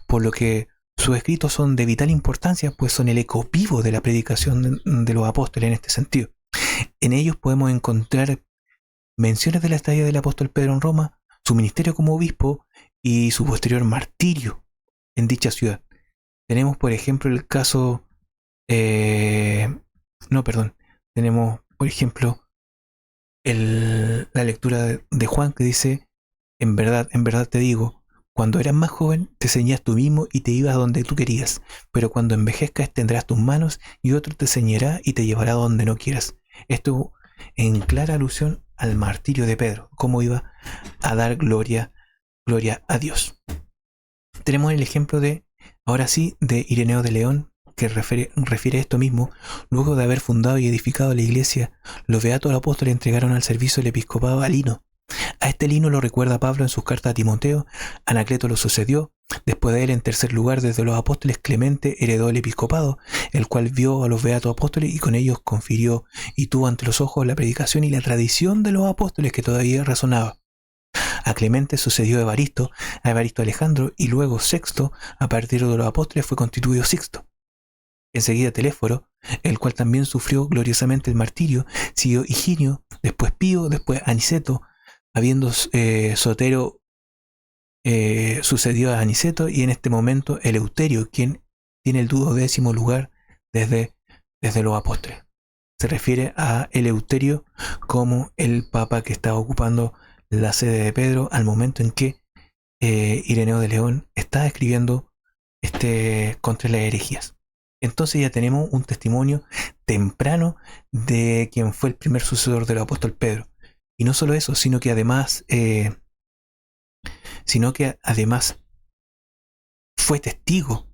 por lo que sus escritos son de vital importancia, pues son el eco vivo de la predicación de los apóstoles en este sentido. En ellos podemos encontrar menciones de la estadía del apóstol Pedro en Roma, su ministerio como obispo y su posterior martirio en dicha ciudad. Tenemos, por ejemplo, el caso... Tenemos, por ejemplo, la lectura de Juan, que dice: en verdad te digo, cuando eras más joven te ceñías tú mismo y te ibas donde tú querías, pero cuando envejezcas tendrás tus manos y otro te ceñirá y te llevará donde no quieras. Esto en clara alusión al martirio de Pedro, cómo iba a dar gloria a Dios. Tenemos el ejemplo ahora sí, de Ireneo de León, que refiere esto mismo, luego de haber fundado y edificado la iglesia, los beatos apóstoles entregaron al servicio del episcopado a Lino. A este Lino lo recuerda Pablo en sus cartas a Timoteo. Anacleto lo sucedió. Después de él, en tercer lugar, desde los apóstoles, Clemente heredó el episcopado, el cual vio a los beatos apóstoles y con ellos confirió y tuvo ante los ojos la predicación y la tradición de los apóstoles que todavía resonaba. A Clemente sucedió Evaristo, a Evaristo Alejandro y luego Sexto. A partir de los apóstoles fue constituido Sixto. Enseguida Telésforo, el cual también sufrió gloriosamente el martirio, siguió Higinio, después Pío, después Aniceto, habiendo Sotero sucedió a Aniceto, y en este momento Eleuterio, quien tiene el 12º lugar desde los apóstoles. Se refiere a Eleuterio como el papa que estaba ocupando la sede de Pedro al momento en que Ireneo de León está escribiendo contra las herejías. Entonces ya tenemos un testimonio temprano de quien fue el primer sucesor del apóstol Pedro. Y no solo eso, sino que además fue testigo,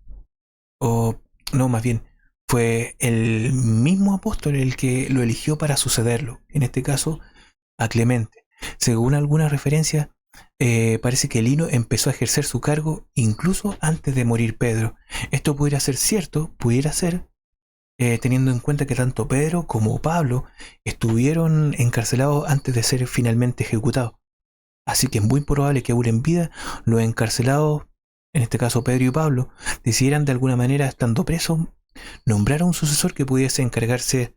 o no, más bien, fue el mismo apóstol el que lo eligió para sucederlo, en este caso a Clemente. Según algunas referencias, parece que Lino empezó a ejercer su cargo incluso antes de morir Pedro. Esto pudiera ser cierto, teniendo en cuenta que tanto Pedro como Pablo estuvieron encarcelados antes de ser finalmente ejecutados. Así que es muy probable que aún en vida los encarcelados, en este caso Pedro y Pablo, decidieran de alguna manera, estando presos, nombrar a un sucesor que pudiese encargarse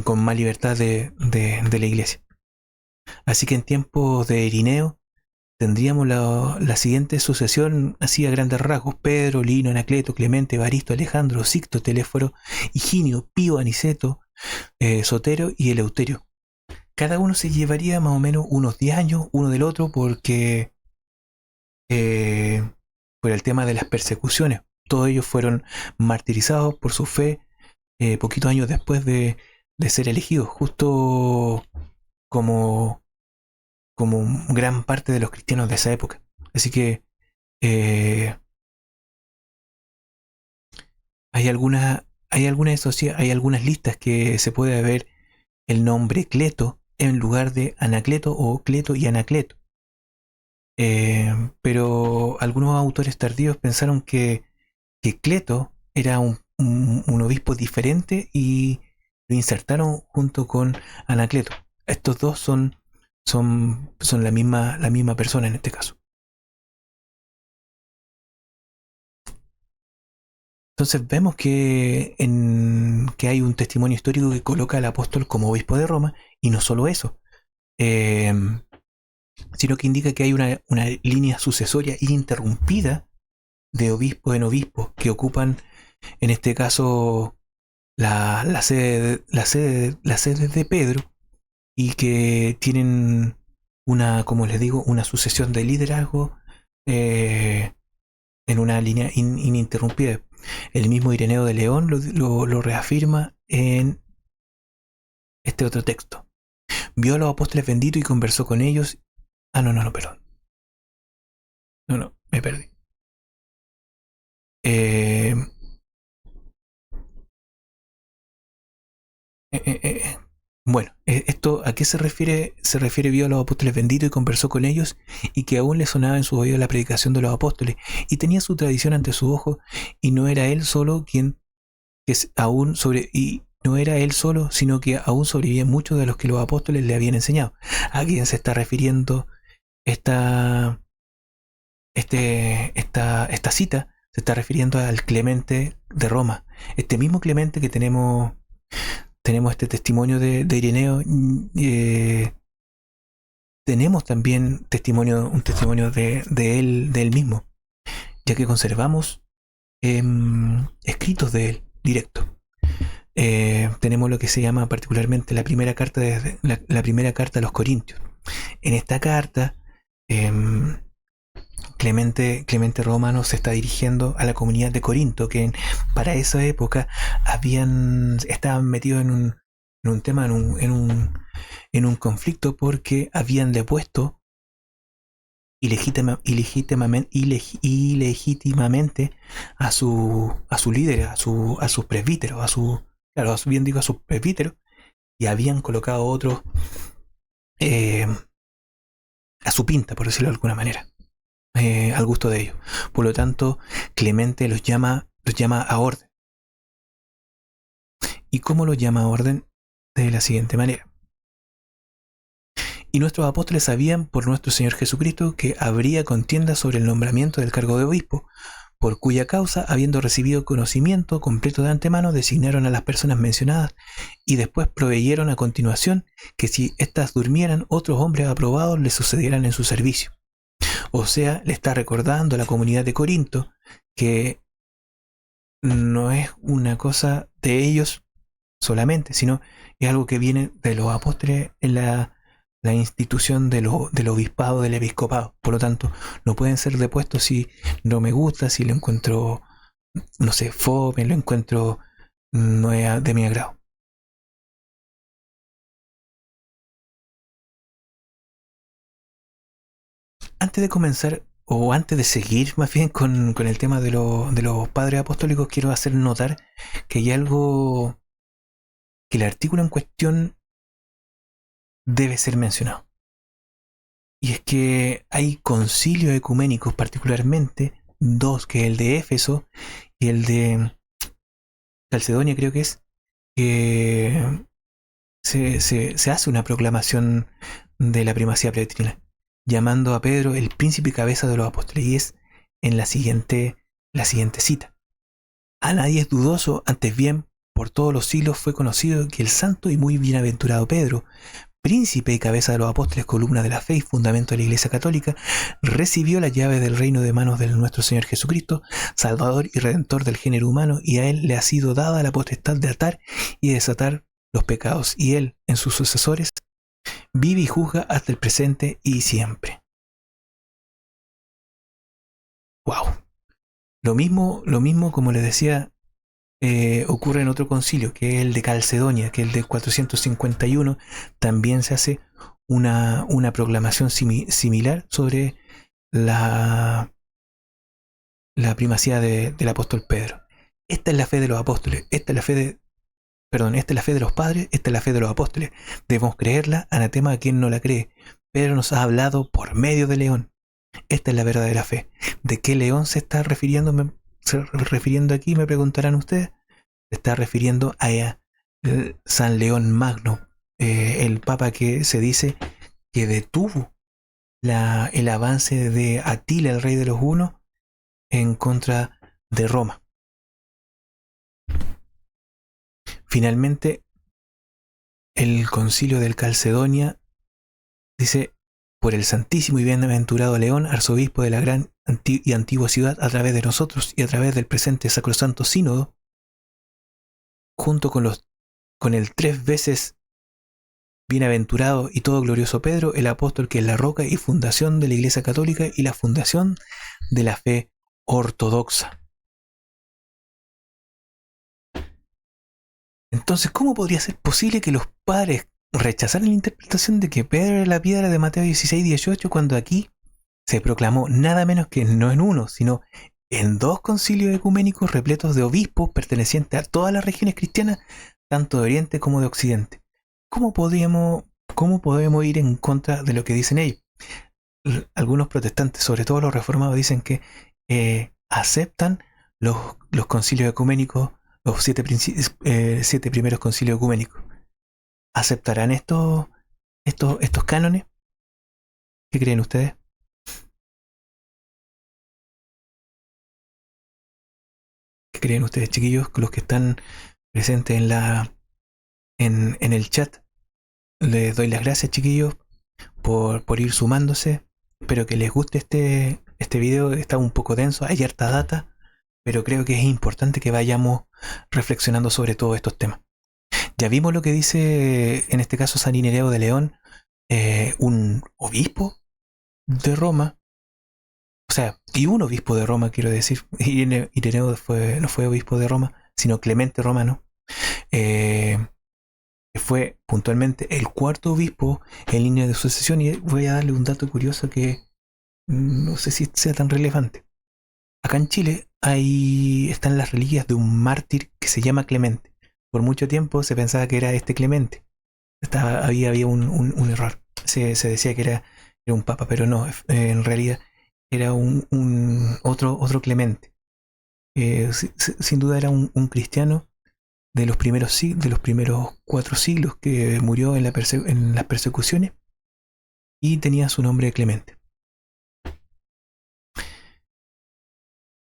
con más libertad de la iglesia. Así que en tiempos de Ireneo tendríamos la siguiente sucesión así a grandes rasgos: Pedro, Lino, Anacleto, Clemente, Evaristo, Alejandro, Sixto, Telésforo, Higinio, Pío, Aniceto, Sotero y Eleuterio. Cada uno se llevaría más o menos unos 10 años uno del otro, porque por el tema de las persecuciones. Todos ellos fueron martirizados por su fe poquitos años después de ser elegidos, justo como gran parte de los cristianos de esa época. Así que hay algunas listas que se puede ver el nombre Cleto en lugar de Anacleto, o Cleto y Anacleto. Pero algunos autores tardíos pensaron que Cleto era un obispo diferente y lo insertaron junto con Anacleto. Estos dos son la misma persona en este caso. Entonces vemos que hay un testimonio histórico que coloca al apóstol como obispo de Roma, y no solo eso, sino que indica que hay una línea sucesoria ininterrumpida de obispo en obispo que ocupan, en este caso, la sede de Pedro, y que tienen como les digo, una sucesión de liderazgo en una línea ininterrumpida. El mismo Ireneo de León lo reafirma en este otro texto. Vio a los apóstoles benditos y conversó con ellos. No, perdón. No, me perdí. Bueno, esto ¿a qué se refiere? Se refiere: vio a los apóstoles benditos y conversó con ellos, y que aún le sonaba en su oído la predicación de los apóstoles, y tenía su tradición ante sus ojos, y no era él solo sino que aún sobrevivían muchos de los que los apóstoles le habían enseñado. ¿A quién se está refiriendo esta cita? Se está refiriendo al Clemente de Roma, este mismo Clemente que tenemos este testimonio de Ireneo. Tenemos también un testimonio de él mismo, ya que conservamos escritos de él directo. Tenemos lo que se llama particularmente la primera carta a los Corintios. En esta carta, Clemente Romano se está dirigiendo a la comunidad de Corinto, que para esa época estaban metidos en un tema, en un conflicto, porque habían depuesto ilegítimamente a su líder, a sus presbíteros, claro, bien digo, a sus presbíteros, y habían colocado otros eh, a su pinta, por decirlo de alguna manera, al gusto de ellos. Por lo tanto, Clemente los llama a orden. ¿Y cómo los llama a orden? De la siguiente manera. Y nuestros apóstoles sabían por nuestro Señor Jesucristo que habría contienda sobre el nombramiento del cargo de obispo, por cuya causa, habiendo recibido conocimiento completo de antemano, designaron a las personas mencionadas y después proveyeron a continuación que si éstas durmieran, otros hombres aprobados les sucedieran en su servicio. O sea, le está recordando a la comunidad de Corinto que no es una cosa de ellos solamente, sino es algo que viene de los apóstoles en la institución del obispado, del episcopado. Por lo tanto, no pueden ser depuestos si no me gusta, si lo encuentro, no sé, fome, lo encuentro no es de mi agrado. Antes de comenzar, o antes de seguir más bien con el tema de los padres apostólicos, quiero hacer notar que hay algo que el artículo en cuestión debe ser mencionado. Y es que hay concilios ecuménicos, particularmente dos, que es el de Éfeso y el de Calcedonia, creo que es, que se hace una proclamación de la primacía pretrina, llamando a Pedro el príncipe y cabeza de los apóstoles, y es en la siguiente cita. A nadie es dudoso, antes bien, por todos los siglos fue conocido que el santo y muy bienaventurado Pedro, príncipe y cabeza de los apóstoles, columna de la fe y fundamento de la Iglesia Católica, recibió la llave del reino de manos de nuestro Señor Jesucristo, Salvador y Redentor del género humano, y a él le ha sido dada la potestad de atar y desatar los pecados, y él, en sus sucesores, vive y juzga hasta el presente y siempre. ¡Wow! Lo mismo como les decía, ocurre en otro concilio, que es el de Calcedonia, que es el de 451. También se hace una proclamación similar sobre la primacía del apóstol Pedro. Esta es la fe de los apóstoles, esta es la fe de los padres, esta es la fe de los apóstoles. Debemos creerla, anatema a quien no la cree. Pedro nos ha hablado por medio de León. Esta es la verdadera fe. ¿De qué León se está refiriendo aquí? Me preguntarán ustedes. Se está refiriendo a San León Magno, el papa que se dice que detuvo el avance de Atila, el rey de los hunos, en contra de Roma. Finalmente, el concilio del Calcedonia dice: por el santísimo y bienaventurado León, arzobispo de la gran y antigua ciudad, a través de nosotros y a través del presente sacrosanto sínodo, junto con el 3 veces bienaventurado y todo glorioso Pedro, el apóstol que es la roca y fundación de la Iglesia Católica y la fundación de la fe ortodoxa. Entonces, ¿cómo podría ser posible que los padres rechazaran la interpretación de que Pedro era la piedra de Mateo 16-18 cuando aquí se proclamó nada menos que no en uno, sino en 2 concilios ecuménicos repletos de obispos pertenecientes a todas las regiones cristianas, tanto de Oriente como de Occidente? ¿Cómo podemos ir en contra de lo que dicen ellos? Algunos protestantes, sobre todo los reformados, dicen que aceptan los concilios ecuménicos, los 7 primeros concilios ecuménicos. ¿Aceptarán estos cánones? ¿Qué creen ustedes? ¿Qué creen ustedes, chiquillos, los que están presentes en el chat? Les doy las gracias, chiquillos, por ir sumándose. Espero que les guste este video. Está un poco denso, hay harta data, pero creo que es importante que vayamos reflexionando sobre todos estos temas. Ya vimos lo que dice en este caso San Ireneo de León, un obispo de Roma, o sea, y un obispo de Roma, quiero decir. Ireneo no fue obispo de Roma, sino Clemente Romano, que fue puntualmente el 4.º obispo en línea de sucesión. Y voy a darle un dato curioso, que no sé si sea tan relevante. Acá en Chile están las reliquias de un mártir que se llama Clemente. Por mucho tiempo se pensaba que era este Clemente. Había un error. Se decía que era un papa, pero no, en realidad era otro Clemente. Sin duda era un cristiano de los primeros 4 siglos que murió en las persecuciones y tenía su nombre Clemente.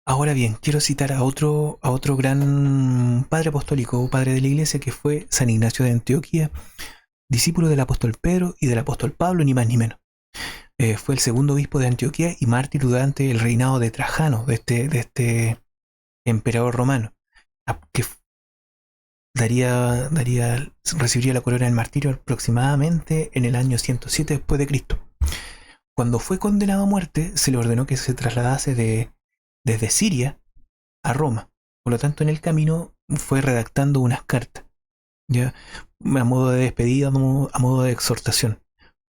Ahora bien, quiero citar a otro gran padre apostólico, padre de la iglesia, que fue San Ignacio de Antioquía, discípulo del apóstol Pedro y del apóstol Pablo, ni más ni menos. Fue el segundo obispo de Antioquía y mártir durante el reinado de Trajano, de este emperador romano, que recibiría la corona del martirio aproximadamente en el año 107 después de Cristo. Cuando fue condenado a muerte, se le ordenó que se trasladase desde Siria a Roma. Por lo tanto, en el camino fue redactando unas cartas, ya a modo de despedida, a modo de exhortación.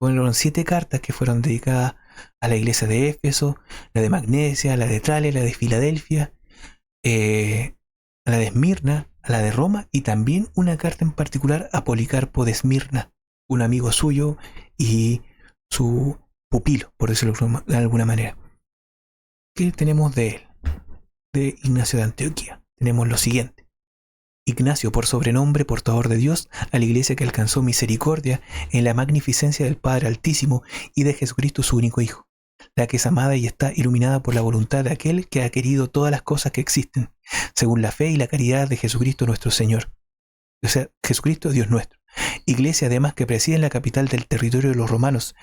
Fueron 7 cartas que fueron dedicadas a la iglesia de Éfeso, la de Magnesia, la de Trale, la de Filadelfia, a la de Esmirna, a la de Roma y también una carta en particular a Policarpo de Esmirna, un amigo suyo y su pupilo, por decirlo de alguna manera. ¿Qué tenemos de él? De Ignacio de Antioquía. Tenemos lo siguiente. Ignacio, por sobrenombre, portador de Dios, a la iglesia que alcanzó misericordia en la magnificencia del Padre Altísimo y de Jesucristo su único Hijo, la que es amada y está iluminada por la voluntad de aquel que ha querido todas las cosas que existen, según la fe y la caridad de Jesucristo nuestro Señor. O sea, Jesucristo Dios nuestro. Iglesia además que preside en la capital del territorio de los romanos,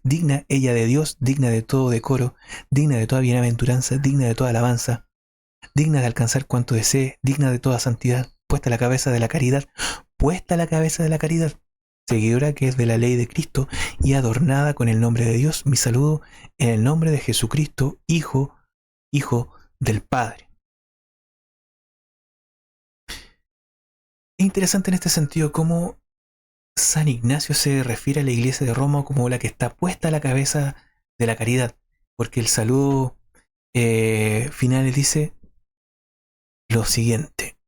digna ella de Dios, digna de todo decoro, digna de toda bienaventuranza, digna de toda alabanza, digna de alcanzar cuanto desee, digna de toda santidad, puesta a la cabeza de la caridad, puesta a la cabeza de la caridad, seguidora que es de la ley de Cristo y adornada con el nombre de Dios, mi saludo en el nombre de Jesucristo, Hijo del Padre. Es interesante en este sentido cómo San Ignacio se refiere a la iglesia de Roma como la que está puesta a la cabeza de la caridad, porque el saludo final dice lo siguiente: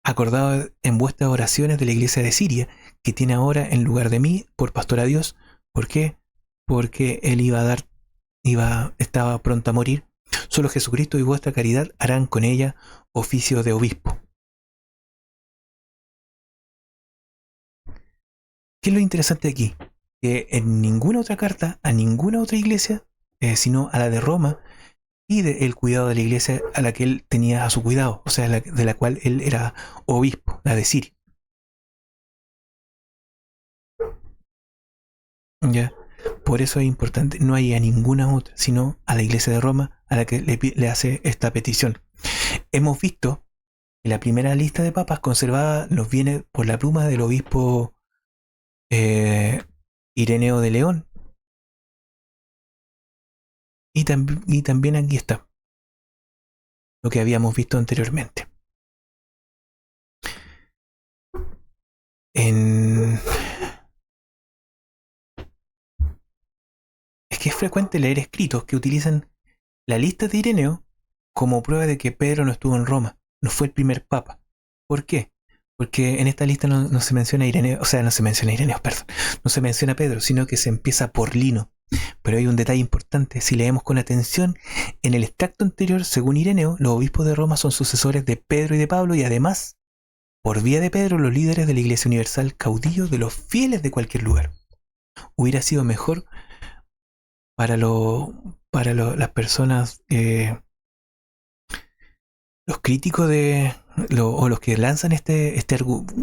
acordado en vuestras oraciones de la iglesia de Siria, que tiene ahora en lugar de mí por pastor a Dios. ¿Por qué? Porque él estaba pronto a morir. Solo Jesucristo y vuestra caridad harán con ella oficio de obispo. ¿Qué es lo interesante aquí? Que en ninguna otra carta, a ninguna otra iglesia, sino a la de Roma, pide el cuidado de la iglesia a la que él tenía a su cuidado, o sea, de la cual él era obispo, la de Siria. ¿Ya? Por eso es importante, no hay a ninguna otra, sino a la iglesia de Roma a la que le hace esta petición. Hemos visto que la primera lista de papas conservada nos viene por la pluma del obispo Ireneo de León. Y también aquí está lo que habíamos visto anteriormente. Es que es frecuente leer escritos que utilizan la lista de Ireneo como prueba de que Pedro no estuvo en Roma, no fue el primer papa. ¿Por qué? Porque en esta lista no se menciona Ireneo, o sea, no se menciona Ireneo, perdón, no se menciona Pedro, sino que se empieza por Lino. Pero hay un detalle importante, si leemos con atención, en el extracto anterior, según Ireneo, los obispos de Roma son sucesores de Pedro y de Pablo y además, por vía de Pedro, los líderes de la Iglesia Universal, caudillos de los fieles de cualquier lugar. Hubiera sido mejor las personas, los críticos o los que lanzan este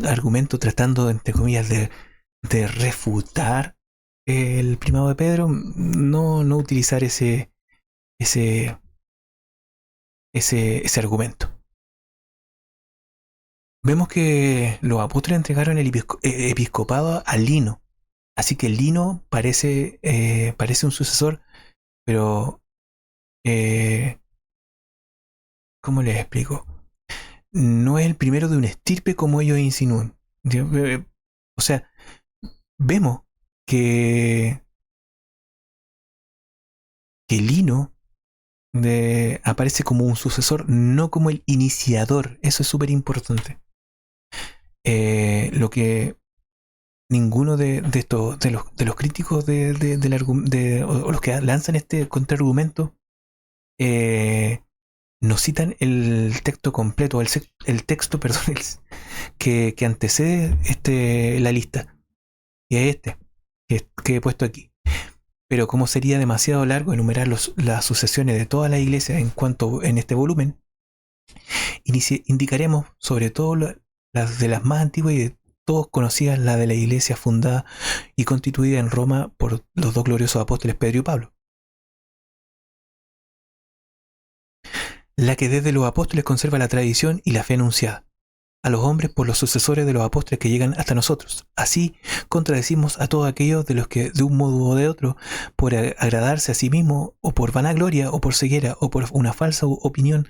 argumento tratando, entre comillas, de refutar el primado de Pedro, no utilizar ese argumento. Vemos que los apóstoles entregaron el episcopado a Lino, así que Lino parece un sucesor, pero ¿cómo les explico? No es el primero de un estirpe como ellos insinúan. O sea, vemos que Lino aparece como un sucesor, no como el iniciador. Eso es súper importante. Lo que ninguno de estos, de los críticos o los que lanzan este contraargumento, nos citan el texto completo, el texto, perdón, que antecede la lista. Y es que he puesto aquí. Pero como sería demasiado largo enumerar las sucesiones de todas las iglesias en este volumen, indicaremos sobre todo las de las más antiguas y de todos conocidas, la de la iglesia fundada y constituida en Roma por los dos gloriosos apóstoles Pedro y Pablo. La que desde los apóstoles conserva la tradición y la fe anunciada a los hombres por los sucesores de los apóstoles que llegan hasta nosotros. Así contradecimos a todos aquellos de los que de un modo o de otro, por agradarse a sí mismo, o por vanagloria, o por ceguera, o por una falsa opinión,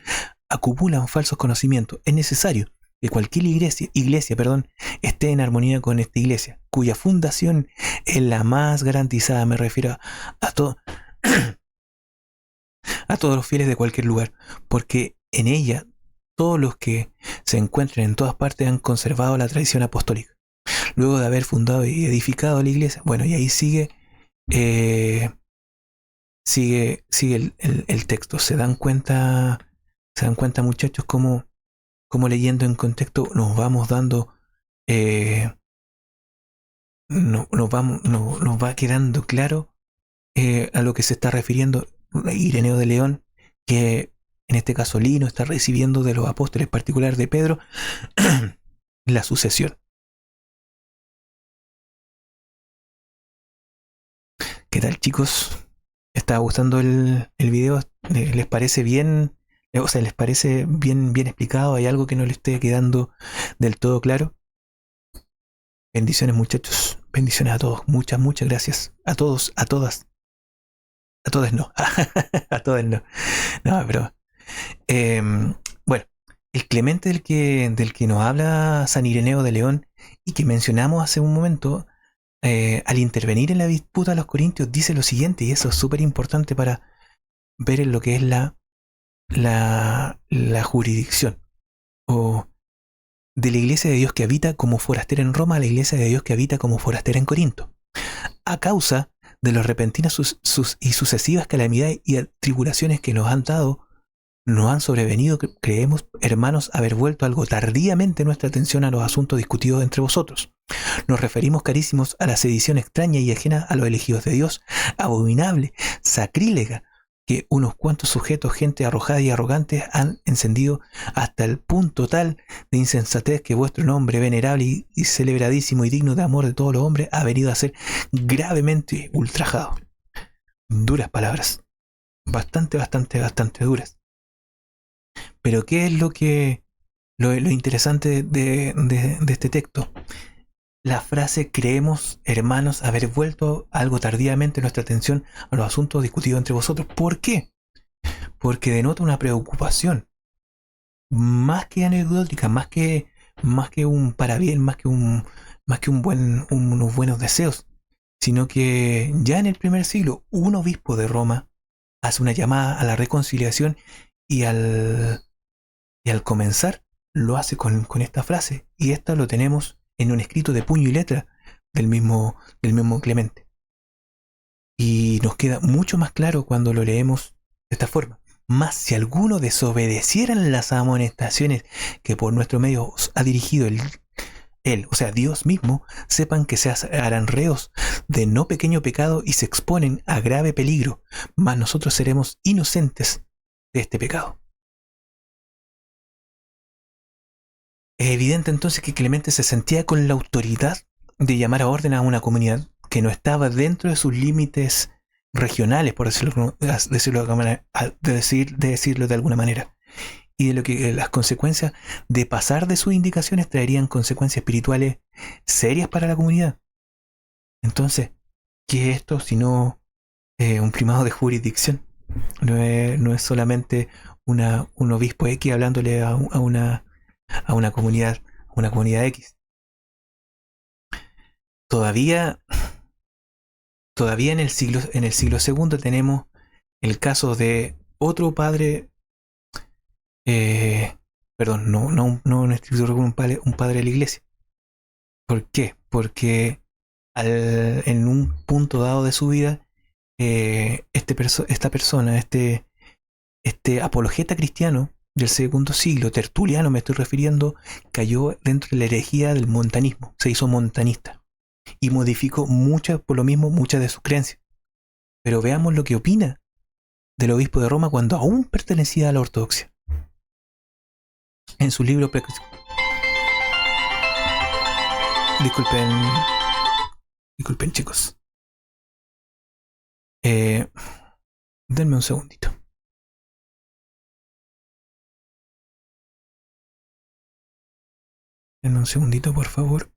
acumulan falsos conocimientos. Es necesario que cualquier iglesia esté en armonía con esta iglesia, cuya fundación es la más garantizada. Me refiero a todos los fieles de cualquier lugar, porque en ella todos los que se encuentren en todas partes han conservado la tradición apostólica. Luego de haber fundado y edificado la iglesia, bueno, y ahí sigue el texto. Se dan cuenta, muchachos, cómo leyendo en contexto nos vamos dando, nos va quedando claro a lo que se está refiriendo Ireneo de León, que en este caso Lino está recibiendo de los apóstoles, particular de Pedro, la sucesión. ¿Qué tal, chicos? ¿Está gustando el video? ¿Les parece bien? O sea, ¿les parece bien explicado? ¿Hay algo que no le esté quedando del todo claro? Bendiciones, muchachos. Bendiciones a todos. Muchas gracias. A todos, a todas. A todas no. A todas no. No, pero... bueno, el Clemente del que nos habla San Ireneo de León y que mencionamos hace un momento, al intervenir en la disputa de los corintios, dice lo siguiente, y eso es súper importante para ver en lo que es la jurisdicción, o de la iglesia de Dios que habita como forastera en Roma a la iglesia de Dios que habita como forastera en Corinto, a causa de las repentinas y sucesivas calamidades y tribulaciones que nos han sobrevenido. Creemos, hermanos, haber vuelto algo tardíamente nuestra atención a los asuntos discutidos entre vosotros. Nos referimos, carísimos, a la sedición extraña y ajena a los elegidos de Dios, abominable, sacrílega, que unos cuantos sujetos, gente arrojada y arrogante, han encendido hasta el punto tal de insensatez que vuestro nombre venerable y celebradísimo y digno de amor de todos los hombres ha venido a ser gravemente ultrajado. Duras palabras, bastante duras. Pero ¿qué es lo interesante de este texto? La frase creemos, hermanos, haber vuelto algo tardíamente nuestra atención a los asuntos discutidos entre vosotros. ¿Por qué? Porque denota una preocupación más que anecdótica, más que un parabién, más que unos buenos deseos, sino que ya en el primer siglo un obispo de Roma hace una llamada a la reconciliación y al comenzar lo hace con esta frase, y esta lo tenemos en un escrito de puño y letra del mismo Clemente. Y nos queda mucho más claro cuando lo leemos de esta forma. Mas si alguno desobedecieran las amonestaciones que por nuestro medio os ha dirigido él, o sea, Dios mismo, sepan que se harán reos de no pequeño pecado y se exponen a grave peligro, mas nosotros seremos inocentes de este pecado. Es evidente entonces que Clemente se sentía con la autoridad de llamar a orden a una comunidad que no estaba dentro de sus límites regionales, por decirlo de alguna manera, y de lo que las consecuencias de pasar de sus indicaciones traerían consecuencias espirituales serias para la comunidad. Entonces, ¿qué es esto sino un primado de jurisdicción? No es solamente un obispo X hablándole a una comunidad X. Todavía en el siglo II tenemos el caso de otro padre, perdón, no un escritor, un padre de la iglesia. ¿Por qué? Porque en un punto dado de su vida, esta persona, este apologeta cristiano del segundo siglo, Tertuliano me estoy refiriendo, cayó dentro de la herejía del montanismo, se hizo montanista y modificó por lo mismo, muchas de sus creencias. Pero veamos lo que opina del obispo de Roma cuando aún pertenecía a la ortodoxia. En su libro... Disculpen, disculpen chicos. Denme un segundito. Denme un segundito, por favor.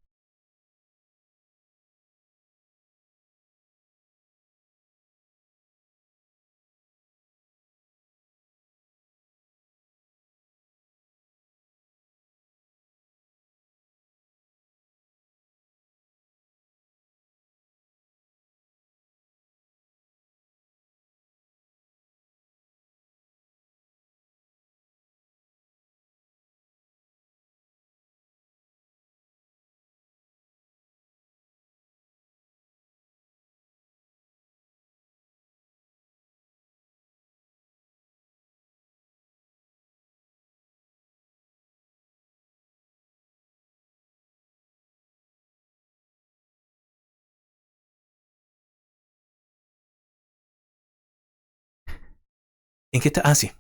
¿En qué está? Ah, sí.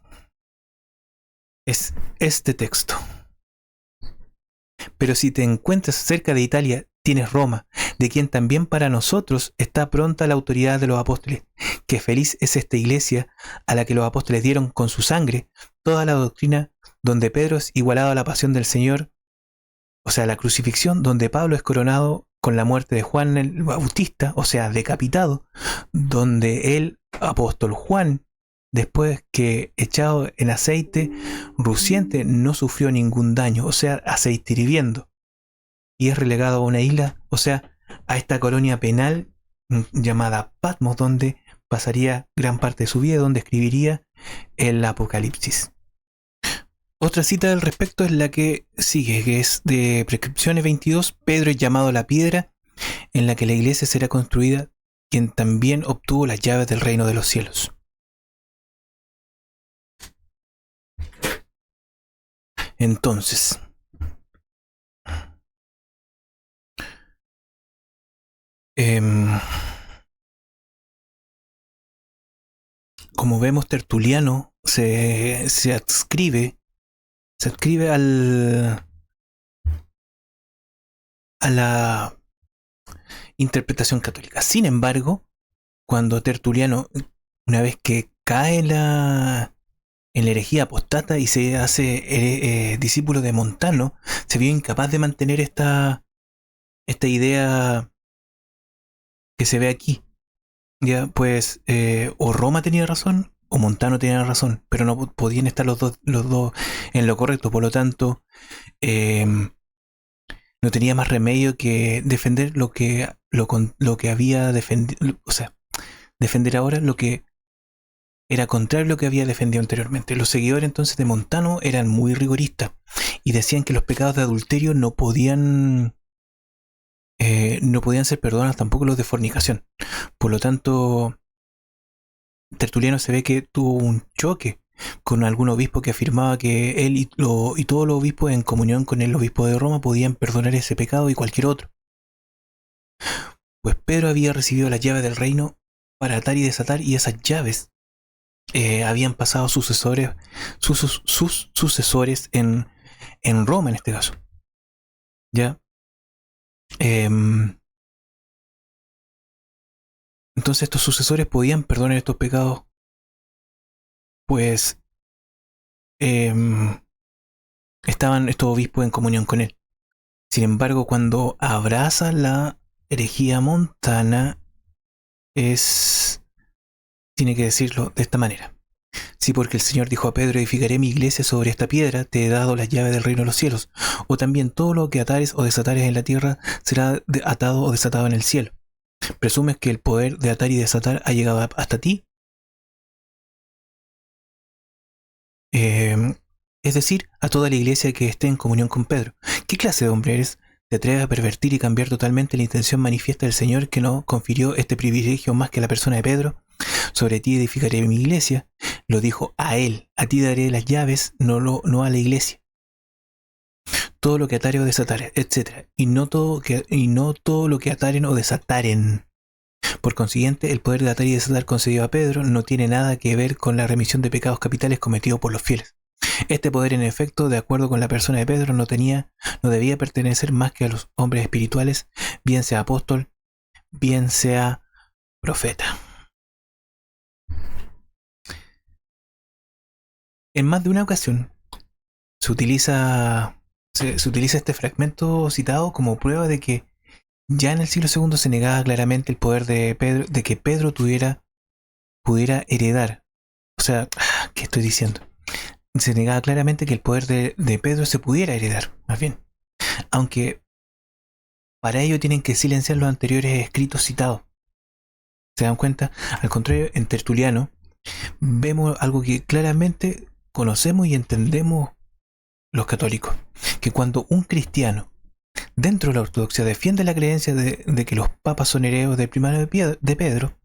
Es este texto. Pero si te encuentras cerca de Italia, tienes Roma, de quien también para nosotros está pronta la autoridad de los apóstoles. Que feliz es esta iglesia a la que los apóstoles dieron con su sangre toda la doctrina, donde Pedro es igualado a la pasión del Señor, o sea, la crucifixión, donde Pablo es coronado con la muerte de Juan el Bautista, o sea, decapitado, donde el apóstol Juan, después que echado en aceite ruciente, no sufrió ningún daño, o sea, aceite hirviendo, y es relegado a una isla, o sea, a esta colonia penal llamada Patmos, donde pasaría gran parte de su vida, donde escribiría el Apocalipsis. Otra cita al respecto es la que sigue, que es de Prescripciones 22. Pedro es llamado a la piedra en la que la iglesia será construida, quien también obtuvo las llaves del reino de los cielos. Entonces, como vemos, Tertuliano se adscribe a la interpretación católica. Sin embargo, cuando Tertuliano, una vez que cae en la herejía apostata y se hace discípulo de Montano, se vio incapaz de mantener esta idea que se ve aquí. Ya, pues, o Roma tenía razón o Montano tenía razón, pero no podían estar los dos en lo correcto. Por lo tanto, no tenía más remedio que defender lo que había defendido, o sea, defender ahora lo que era contrario a lo que había defendido anteriormente. Los seguidores entonces de Montano eran muy rigoristas y decían que los pecados de adulterio no podían ser perdonados, tampoco los de fornicación. Por lo tanto, Tertuliano se ve que tuvo un choque con algún obispo que afirmaba que él y todos los obispos en comunión con el obispo de Roma podían perdonar ese pecado y cualquier otro. Pues Pedro había recibido las llaves del reino para atar y desatar, y esas llaves habían pasado sus sucesores en Roma en este caso. ¿Ya? Entonces estos sucesores podían perdonar estos pecados, pues estaban estos obispos en comunión con él. Sin embargo, cuando abraza la herejía montana, tiene que decirlo de esta manera. Sí, porque el Señor dijo a Pedro: edificaré mi iglesia sobre esta piedra, te he dado las llaves del reino de los cielos. O también todo lo que atares o desatares en la tierra será atado o desatado en el cielo. ¿Presumes que el poder de atar y desatar ha llegado hasta ti? Eh, es decir, a toda la iglesia que esté en comunión con Pedro. ¿Qué clase de hombre eres? ¿Te atreves a pervertir y cambiar totalmente la intención manifiesta del Señor que no confirió este privilegio más que a la persona de Pedro? Sobre ti edificaré mi iglesia. Lo dijo a él. A ti daré las llaves, no a la iglesia. Todo lo que atare o desatare, etc. Y no todo lo que ataren o desataren. Por consiguiente, el poder de atar y desatar concedido a Pedro no tiene nada que ver con la remisión de pecados capitales cometidos por los fieles. Este poder, en efecto, de acuerdo con la persona de Pedro, no debía pertenecer más que a los hombres espirituales, bien sea apóstol, bien sea profeta. En más de una ocasión se utiliza este fragmento citado como prueba de que ya en el siglo II se negaba claramente el poder de Pedro, de que Pedro pudiera heredar. O sea, ¿qué estoy diciendo? Se negaba claramente que el poder de Pedro se pudiera heredar, más bien. Aunque para ello tienen que silenciar los anteriores escritos citados. ¿Se dan cuenta? Al contrario, en Tertuliano vemos algo que claramente conocemos y entendemos los católicos. Que cuando un cristiano dentro de la ortodoxia defiende la creencia de que los papas son herederos del primario de Pedro,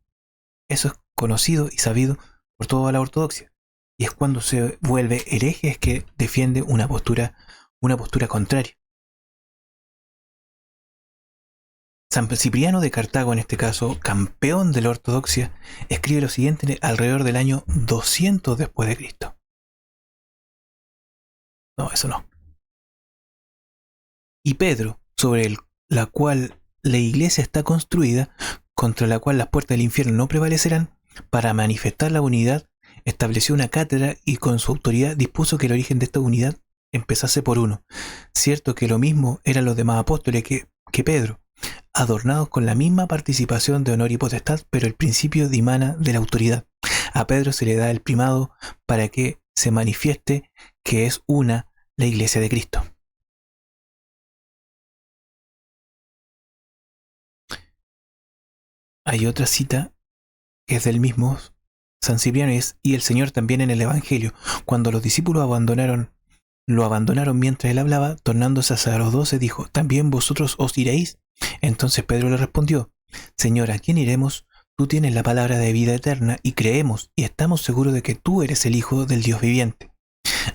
eso es conocido y sabido por toda la ortodoxia. Y es cuando se vuelve hereje es que defiende una postura contraria. San Cipriano de Cartago, en este caso, campeón de la ortodoxia, escribe lo siguiente alrededor del año 200 después de Cristo. No, eso no. Y Pedro, sobre la cual la iglesia está construida, contra la cual las puertas del infierno no prevalecerán, para manifestar la unidad, estableció una cátedra y con su autoridad dispuso que el origen de esta unidad empezase por uno. Cierto que lo mismo eran los demás apóstoles que Pedro, adornados con la misma participación de honor y potestad, pero el principio dimana de la autoridad. A Pedro se le da el primado para que se manifieste que es una la iglesia de Cristo. Hay otra cita que es del mismo San Cipriano y el Señor también en el Evangelio, cuando los discípulos lo abandonaron mientras él hablaba, tornándose hacia los 12, dijo, ¿también vosotros os iréis? Entonces Pedro le respondió, Señor, ¿a quién iremos? Tú tienes la palabra de vida eterna y creemos y estamos seguros de que tú eres el Hijo del Dios viviente.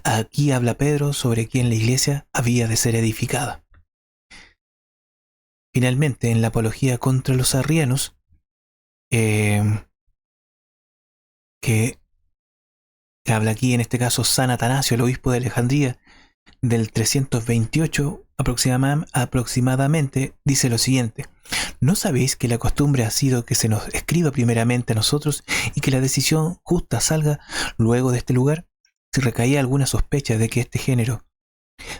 Aquí habla Pedro sobre quien la iglesia había de ser edificada. Finalmente, en la apología contra los arrianos, que habla aquí en este caso San Atanasio, el obispo de Alejandría, del 328 aproximadamente, dice lo siguiente, ¿no sabéis que la costumbre ha sido que se nos escriba primeramente a nosotros y que la decisión justa salga luego de este lugar? Si recaía alguna sospecha de que este género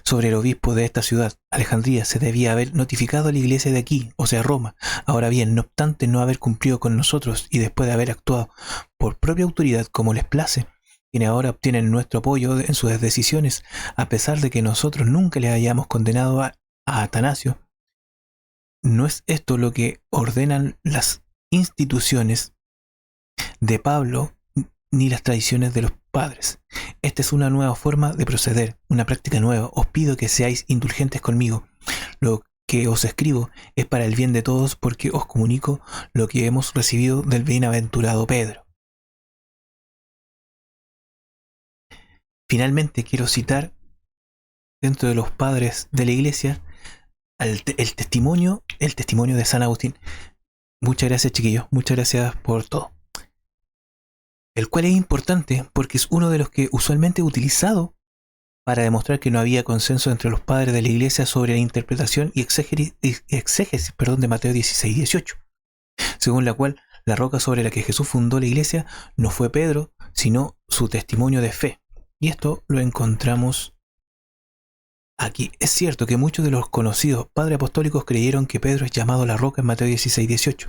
sobre el obispo de esta ciudad, Alejandría, se debía haber notificado a la iglesia de aquí, o sea, Roma. Ahora bien, no obstante no haber cumplido con nosotros y después de haber actuado por propia autoridad como les place, quienes ahora obtienen nuestro apoyo en sus decisiones, a pesar de que nosotros nunca les hayamos condenado a Atanasio, ¿no es esto lo que ordenan las instituciones de Pablo ni las tradiciones de los padres? Esta es una nueva forma de proceder, una práctica nueva. Os pido que seáis indulgentes conmigo. Lo que os escribo es para el bien de todos porque os comunico lo que hemos recibido del bienaventurado Pedro. Finalmente quiero citar dentro de los padres de la iglesia el testimonio de San Agustín. Muchas gracias, chiquillos, muchas gracias por todo. El cual es importante porque es uno de los que usualmente he utilizado para demostrar que no había consenso entre los padres de la iglesia sobre la interpretación y exégesis de Mateo 16-18, según la cual la roca sobre la que Jesús fundó la iglesia no fue Pedro, sino su testimonio de fe. Y esto lo encontramos aquí. Es cierto que muchos de los conocidos padres apostólicos creyeron que Pedro es llamado la roca en Mateo 16-18,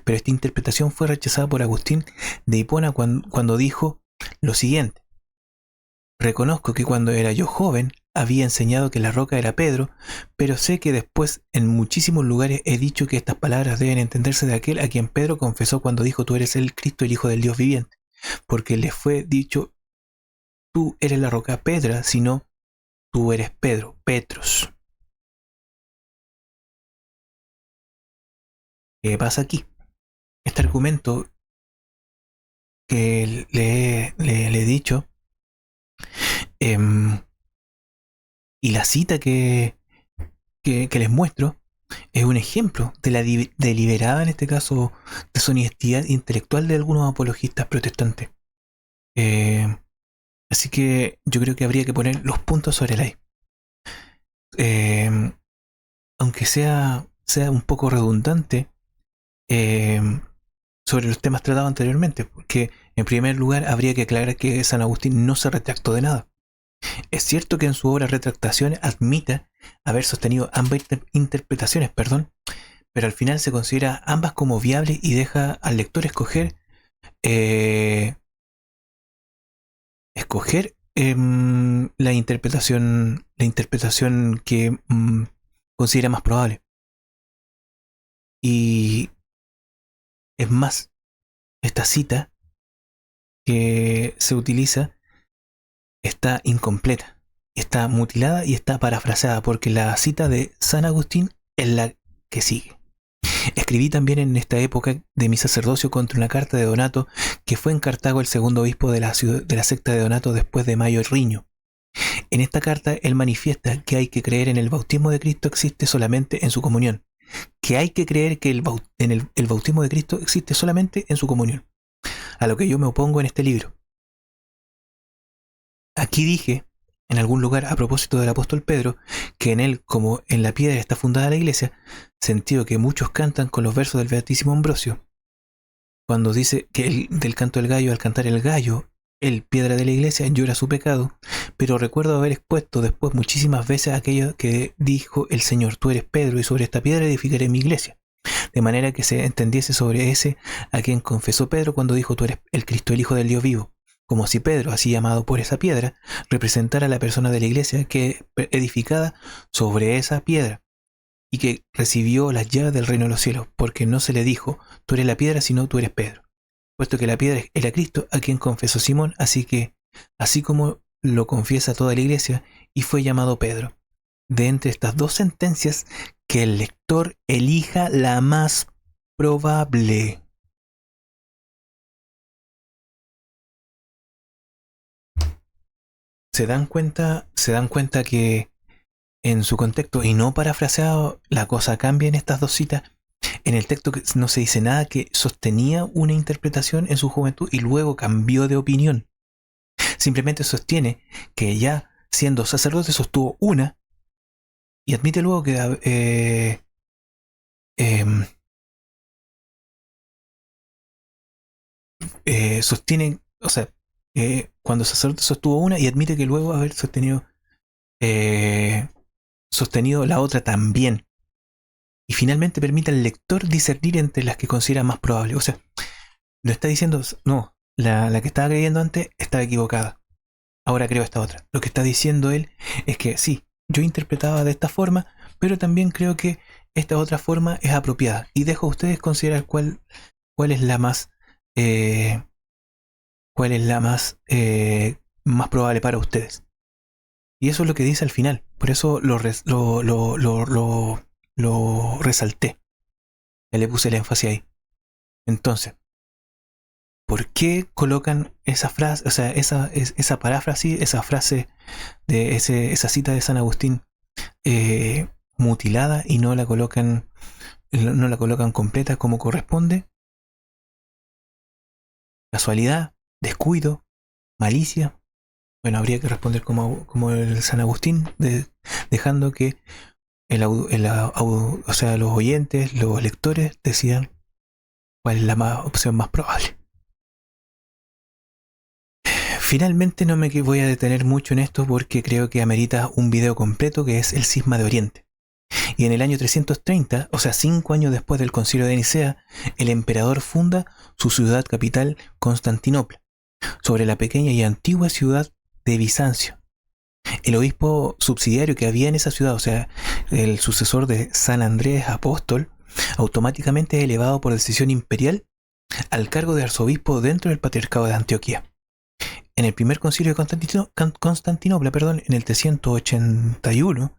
pero esta interpretación fue rechazada por Agustín de Hipona cuando dijo lo siguiente. Reconozco que cuando era yo joven había enseñado que la roca era Pedro, pero sé que después en muchísimos lugares he dicho que estas palabras deben entenderse de aquel a quien Pedro confesó cuando dijo tú eres el Cristo, el Hijo del Dios viviente, porque le fue dicho tú eres la roca Petra, sino tú eres Pedro, Petros. ¿Qué pasa aquí? Este argumento que le he dicho, y la cita que les muestro, es un ejemplo de la deliberada, en este caso, deshonestidad intelectual de algunos apologistas protestantes. Así que yo creo que habría que poner los puntos sobre la I. Aunque sea un poco redundante sobre los temas tratados anteriormente, porque en primer lugar habría que aclarar que San Agustín no se retractó de nada. Es cierto que en su obra Retractaciones admite haber sostenido ambas interpretaciones, pero al final se considera ambas como viables y deja al lector escoger la interpretación que considera más probable. Y es más, esta cita que se utiliza está incompleta, está mutilada y está parafraseada, porque la cita de San Agustín es la que sigue. Escribí también en esta época de mi sacerdocio contra una carta de Donato, que fue en Cartago el segundo obispo de la secta de Donato después de Mayo Riño. En esta carta él manifiesta que hay que creer en el bautismo de Cristo existe solamente en su comunión, que hay que creer que el bautismo de Cristo existe solamente en su comunión, a lo que yo me opongo en este libro. Aquí dije, en algún lugar a propósito del apóstol Pedro, que en él, como en la piedra está fundada la iglesia, sentido que muchos cantan con los versos del Beatísimo Ambrosio, cuando dice que del canto del gallo, al cantar el gallo, él, piedra de la iglesia, llora su pecado, pero recuerdo haber expuesto después muchísimas veces aquello que dijo el Señor: tú eres Pedro, y sobre esta piedra edificaré mi iglesia. De manera que se entendiese sobre ese a quien confesó Pedro cuando dijo: tú eres el Cristo, el Hijo del Dios vivo. Como si Pedro, así llamado por esa piedra, representara a la persona de la iglesia que edificada sobre esa piedra, y que recibió las llaves del reino de los cielos, porque no se le dijo: tú eres la piedra, sino tú eres Pedro. Puesto que la piedra era Cristo, a quien confesó Simón, así como lo confiesa toda la iglesia, y fue llamado Pedro. De entre estas dos sentencias, que el lector elija la más probable. ¿Se dan cuenta que en su contexto, y no parafraseado, la cosa cambia en estas dos citas? En el texto no se dice nada que sostenía una interpretación en su juventud y luego cambió de opinión. Simplemente sostiene que ya siendo sacerdote sostuvo una, y admite luego que sostiene, o sea, cuando sacerdote sostuvo una, y admite que luego haber sostenido la otra también. Y finalmente permite al lector discernir entre las que considera más probables. O sea, no está diciendo, no, la que estaba creyendo antes estaba equivocada, ahora creo esta otra. Lo que está diciendo él es que sí, yo interpretaba de esta forma, pero también creo que esta otra forma es apropiada. Y dejo a ustedes considerar cuál es la más más probable para ustedes. Y eso es lo que dice al final. Por eso lo resalté. Ya le puse el énfasis ahí. Entonces, ¿por qué colocan esa frase, o sea, esa paráfrasis, esa frase de esa cita de San Agustín mutilada, y no la colocan completa como corresponde? ¿Casualidad? ¿Descuido? ¿Malicia? Bueno, habría que responder como el San Agustín, dejando que los oyentes, los lectores decidan cuál es la opción más probable. Finalmente no me voy a detener mucho en esto, porque creo que amerita un video completo, que es el Cisma de Oriente. Y en el año 330, o sea 5 años después del Concilio de Nicea, el emperador funda su ciudad capital, Constantinopla, sobre la pequeña y antigua ciudad de Bizancio. El obispo subsidiario que había en esa ciudad, o sea, el sucesor de San Andrés Apóstol, automáticamente es elevado por decisión imperial al cargo de arzobispo dentro del Patriarcado de Antioquía. en el primer concilio de Constantinopla, en el 381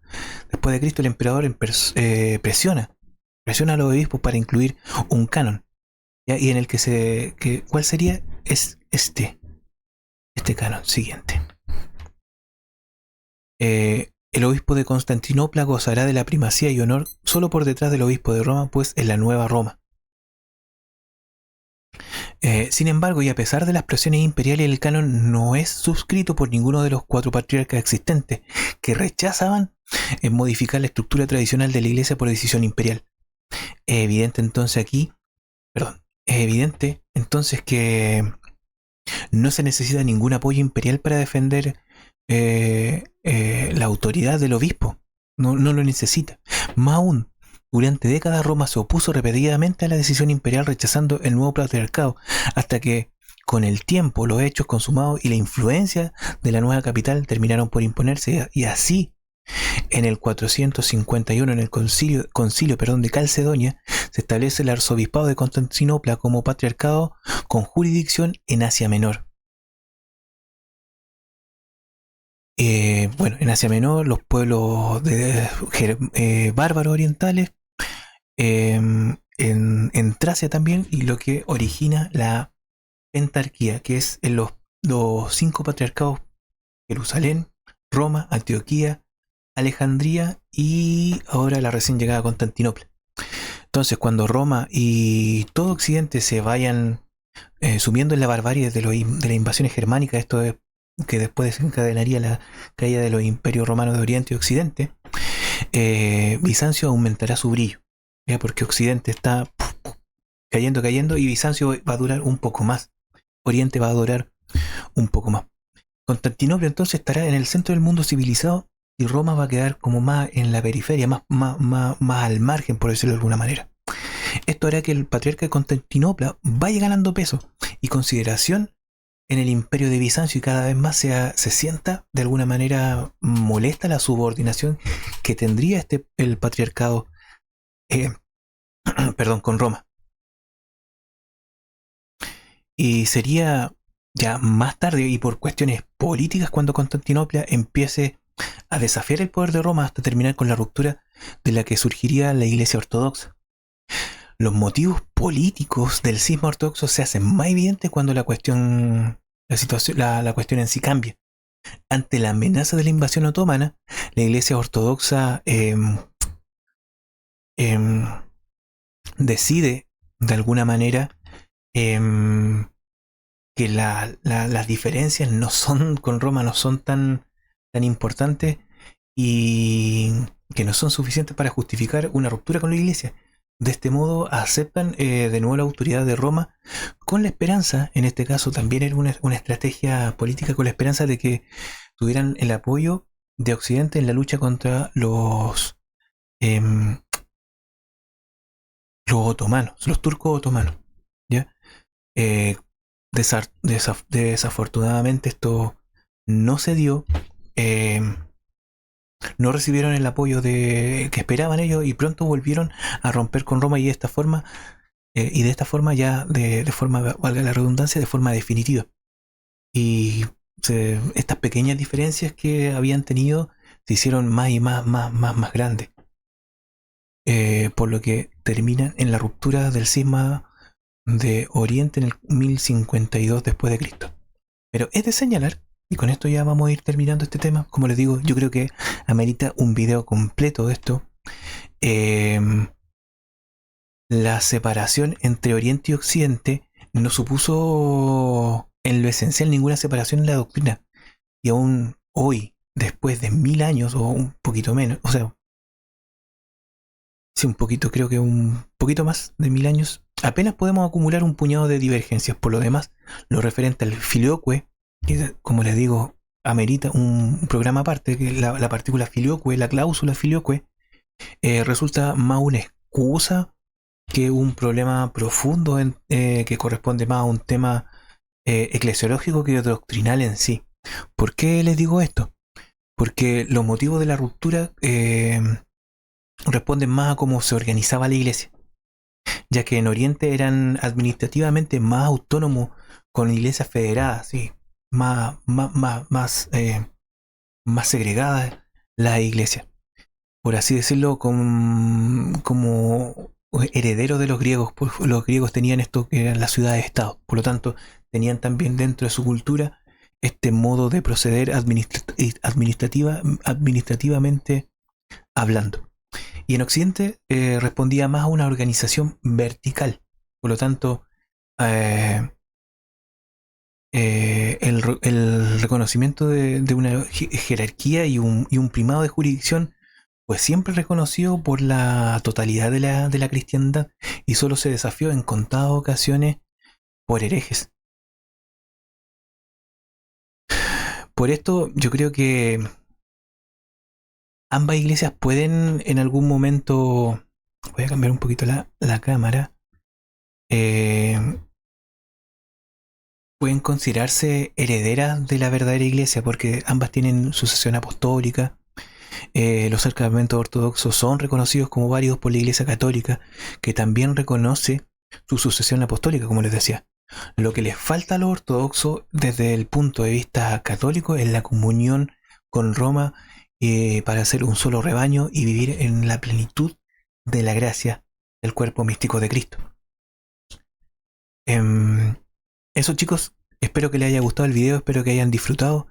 después de Cristo, el emperador presiona a los obispos para incluir un canon, ¿ya? Y en el ¿cuál sería? Es este canon siguiente. El obispo de Constantinopla gozará de la primacía y honor solo por detrás del obispo de Roma, pues en la Nueva Roma. Sin embargo, y a pesar de las presiones imperiales, el canon no es suscrito por ninguno de los 4 patriarcas existentes, que rechazaban modificar la estructura tradicional de la iglesia por decisión imperial. Es evidente entonces que no se necesita ningún apoyo imperial para defender la autoridad del obispo. No lo necesita. Más aún, durante décadas Roma se opuso repetidamente a la decisión imperial, rechazando el nuevo patriarcado, hasta que con el tiempo los hechos consumados y la influencia de la nueva capital terminaron por imponerse, y así en el 451, en el concilio de Calcedonia, se establece el arzobispado de Constantinopla como patriarcado con jurisdicción en Asia Menor. En Asia Menor, los pueblos bárbaros orientales, en Tracia también, y lo que origina la pentarquía, que es en los 5 patriarcados: Jerusalén, Roma, Antioquía, Alejandría y ahora la recién llegada a Constantinopla. Entonces, cuando Roma y todo Occidente se vayan sumiendo en la barbarie de las invasiones germánicas, esto es que después desencadenaría la caída de los imperios romanos de Oriente y Occidente, Bizancio aumentará su brillo, ¿ya? Porque Occidente está cayendo y Bizancio va a durar un poco más. Oriente va a durar un poco más. Constantinopla entonces estará en el centro del mundo civilizado y Roma va a quedar como más en la periferia, más al margen, por decirlo de alguna manera. Esto hará que el patriarca de Constantinopla vaya ganando peso y consideración en el imperio de Bizancio, y cada vez más se sienta de alguna manera molesta la subordinación que tendría el patriarcado con Roma. Y sería ya más tarde y por cuestiones políticas cuando Constantinopla empiece a desafiar el poder de Roma hasta terminar con la ruptura de la que surgiría la Iglesia Ortodoxa. Los motivos políticos del cisma ortodoxo se hacen más evidentes cuando la cuestión en sí cambia. Ante la amenaza de la invasión otomana, la Iglesia Ortodoxa decide de alguna manera que las diferencias con Roma no son tan importantes y que no son suficientes para justificar una ruptura con la Iglesia. De este modo aceptan de nuevo la autoridad de Roma, con la esperanza, en este caso también era una estrategia política, con la esperanza de que tuvieran el apoyo de Occidente en la lucha contra los otomanos, los turcos otomanos, ¿ya? Desafortunadamente esto no se dio. No recibieron el apoyo que esperaban ellos y pronto volvieron a romper con Roma, y de esta forma ya de forma, valga la redundancia, de forma definitiva. Y estas pequeñas diferencias que habían tenido se hicieron más y más grandes, por lo que terminan en la ruptura del cisma de Oriente en el 1052 después de Cristo. Pero es de señalar, y con esto ya vamos a ir terminando este tema, como les digo, yo creo que amerita un video completo de esto. La separación entre Oriente y Occidente no supuso en lo esencial ninguna separación en la doctrina, y aún hoy, después de 1000 años o un poquito menos, o sea, sí, creo que un poquito más de 1000 años, apenas podemos acumular un puñado de divergencias. Por lo demás, lo referente al filioque, que como les digo, amerita un programa aparte, que la partícula filioque, la cláusula filioque, resulta más una excusa que un problema profundo que corresponde más a un tema eclesiológico que doctrinal en sí. ¿Por qué les digo esto? Porque los motivos de la ruptura responden más a cómo se organizaba la iglesia, ya que en Oriente eran administrativamente más autónomos, con iglesias federadas, ¿sí? más segregadas las iglesias, por así decirlo, como herederos de los griegos. Pues los griegos tenían esto que eran las ciudades-estado, por lo tanto tenían también dentro de su cultura este modo de proceder administrativamente hablando. Y en Occidente respondía más a una organización vertical, por lo tanto eh, el reconocimiento de una jerarquía y un primado de jurisdicción pues siempre reconocido por la totalidad de la cristiandad y solo se desafió en contadas ocasiones por herejes. Por esto yo creo que ambas iglesias pueden en algún momento, voy a cambiar un poquito la cámara, eh, pueden considerarse herederas de la verdadera iglesia porque ambas tienen sucesión apostólica. Los sacramentos ortodoxos son reconocidos como válidos por la Iglesia Católica, que también reconoce su sucesión apostólica, como les decía. Lo que les falta a los ortodoxos desde el punto de vista católico es la comunión con Roma para ser un solo rebaño y vivir en la plenitud de la gracia del cuerpo místico de Cristo. Eso, chicos, espero que les haya gustado el video, espero que hayan disfrutado.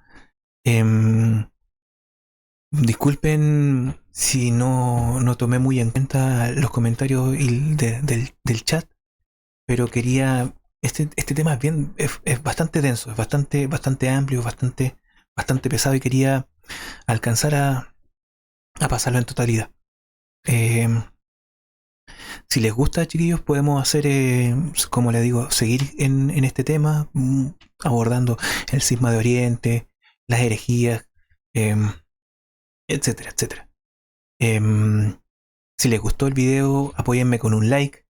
Disculpen si no tomé muy en cuenta los comentarios del chat, pero quería. Este tema es bastante denso, es bastante amplio, bastante pesado y quería alcanzar a pasarlo en totalidad. Eh, si les gusta, chiquillos, podemos hacer, como les digo, seguir en este tema, abordando el cisma de Oriente, las herejías, etcétera, etcétera. Si les gustó el video, apóyenme con un like,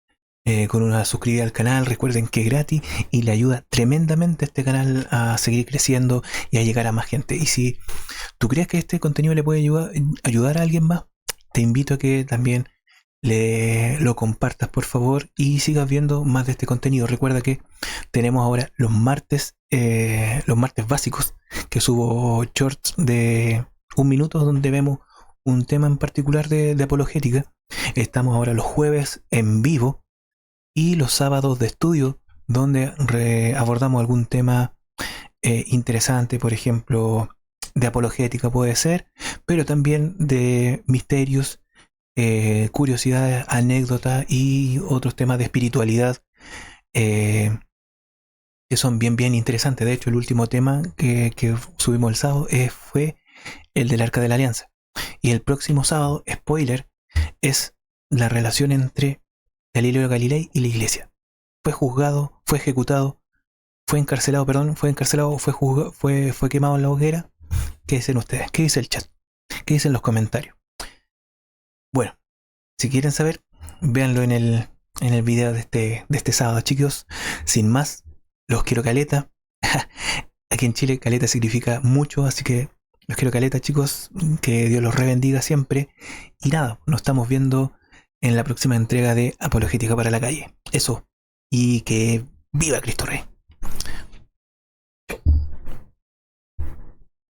con una suscribida al canal. Recuerden que es gratis y le ayuda tremendamente a este canal a seguir creciendo y a llegar a más gente. Y si tú crees que este contenido le puede ayudar a alguien más, te invito a que también lo compartas, por favor, y sigas viendo más de este contenido. Recuerda que tenemos ahora los martes básicos, que subo shorts de un minuto donde vemos un tema en particular de apologética. Estamos ahora los jueves en vivo y los sábados de estudio, donde abordamos algún tema interesante, por ejemplo, de apologética puede ser, pero también de misterios, curiosidades, anécdotas y otros temas de espiritualidad que son bien interesantes. De hecho, el último tema que subimos el sábado fue el del Arca de la Alianza. Y el próximo sábado, spoiler, es la relación entre Galileo Galilei y la iglesia. Fue juzgado, fue ejecutado, fue encarcelado, fue quemado en la hoguera. ¿Qué dicen ustedes? ¿Qué dice el chat? ¿Qué dicen los comentarios? Bueno, si quieren saber, véanlo en el video de este sábado, chicos. Sin más, los quiero caleta. Aquí en Chile caleta significa mucho, así que los quiero caleta, chicos. Que Dios los rebendiga siempre. Y nada, nos estamos viendo en la próxima entrega de Apologética para la Calle. Eso. Y que viva Cristo Rey.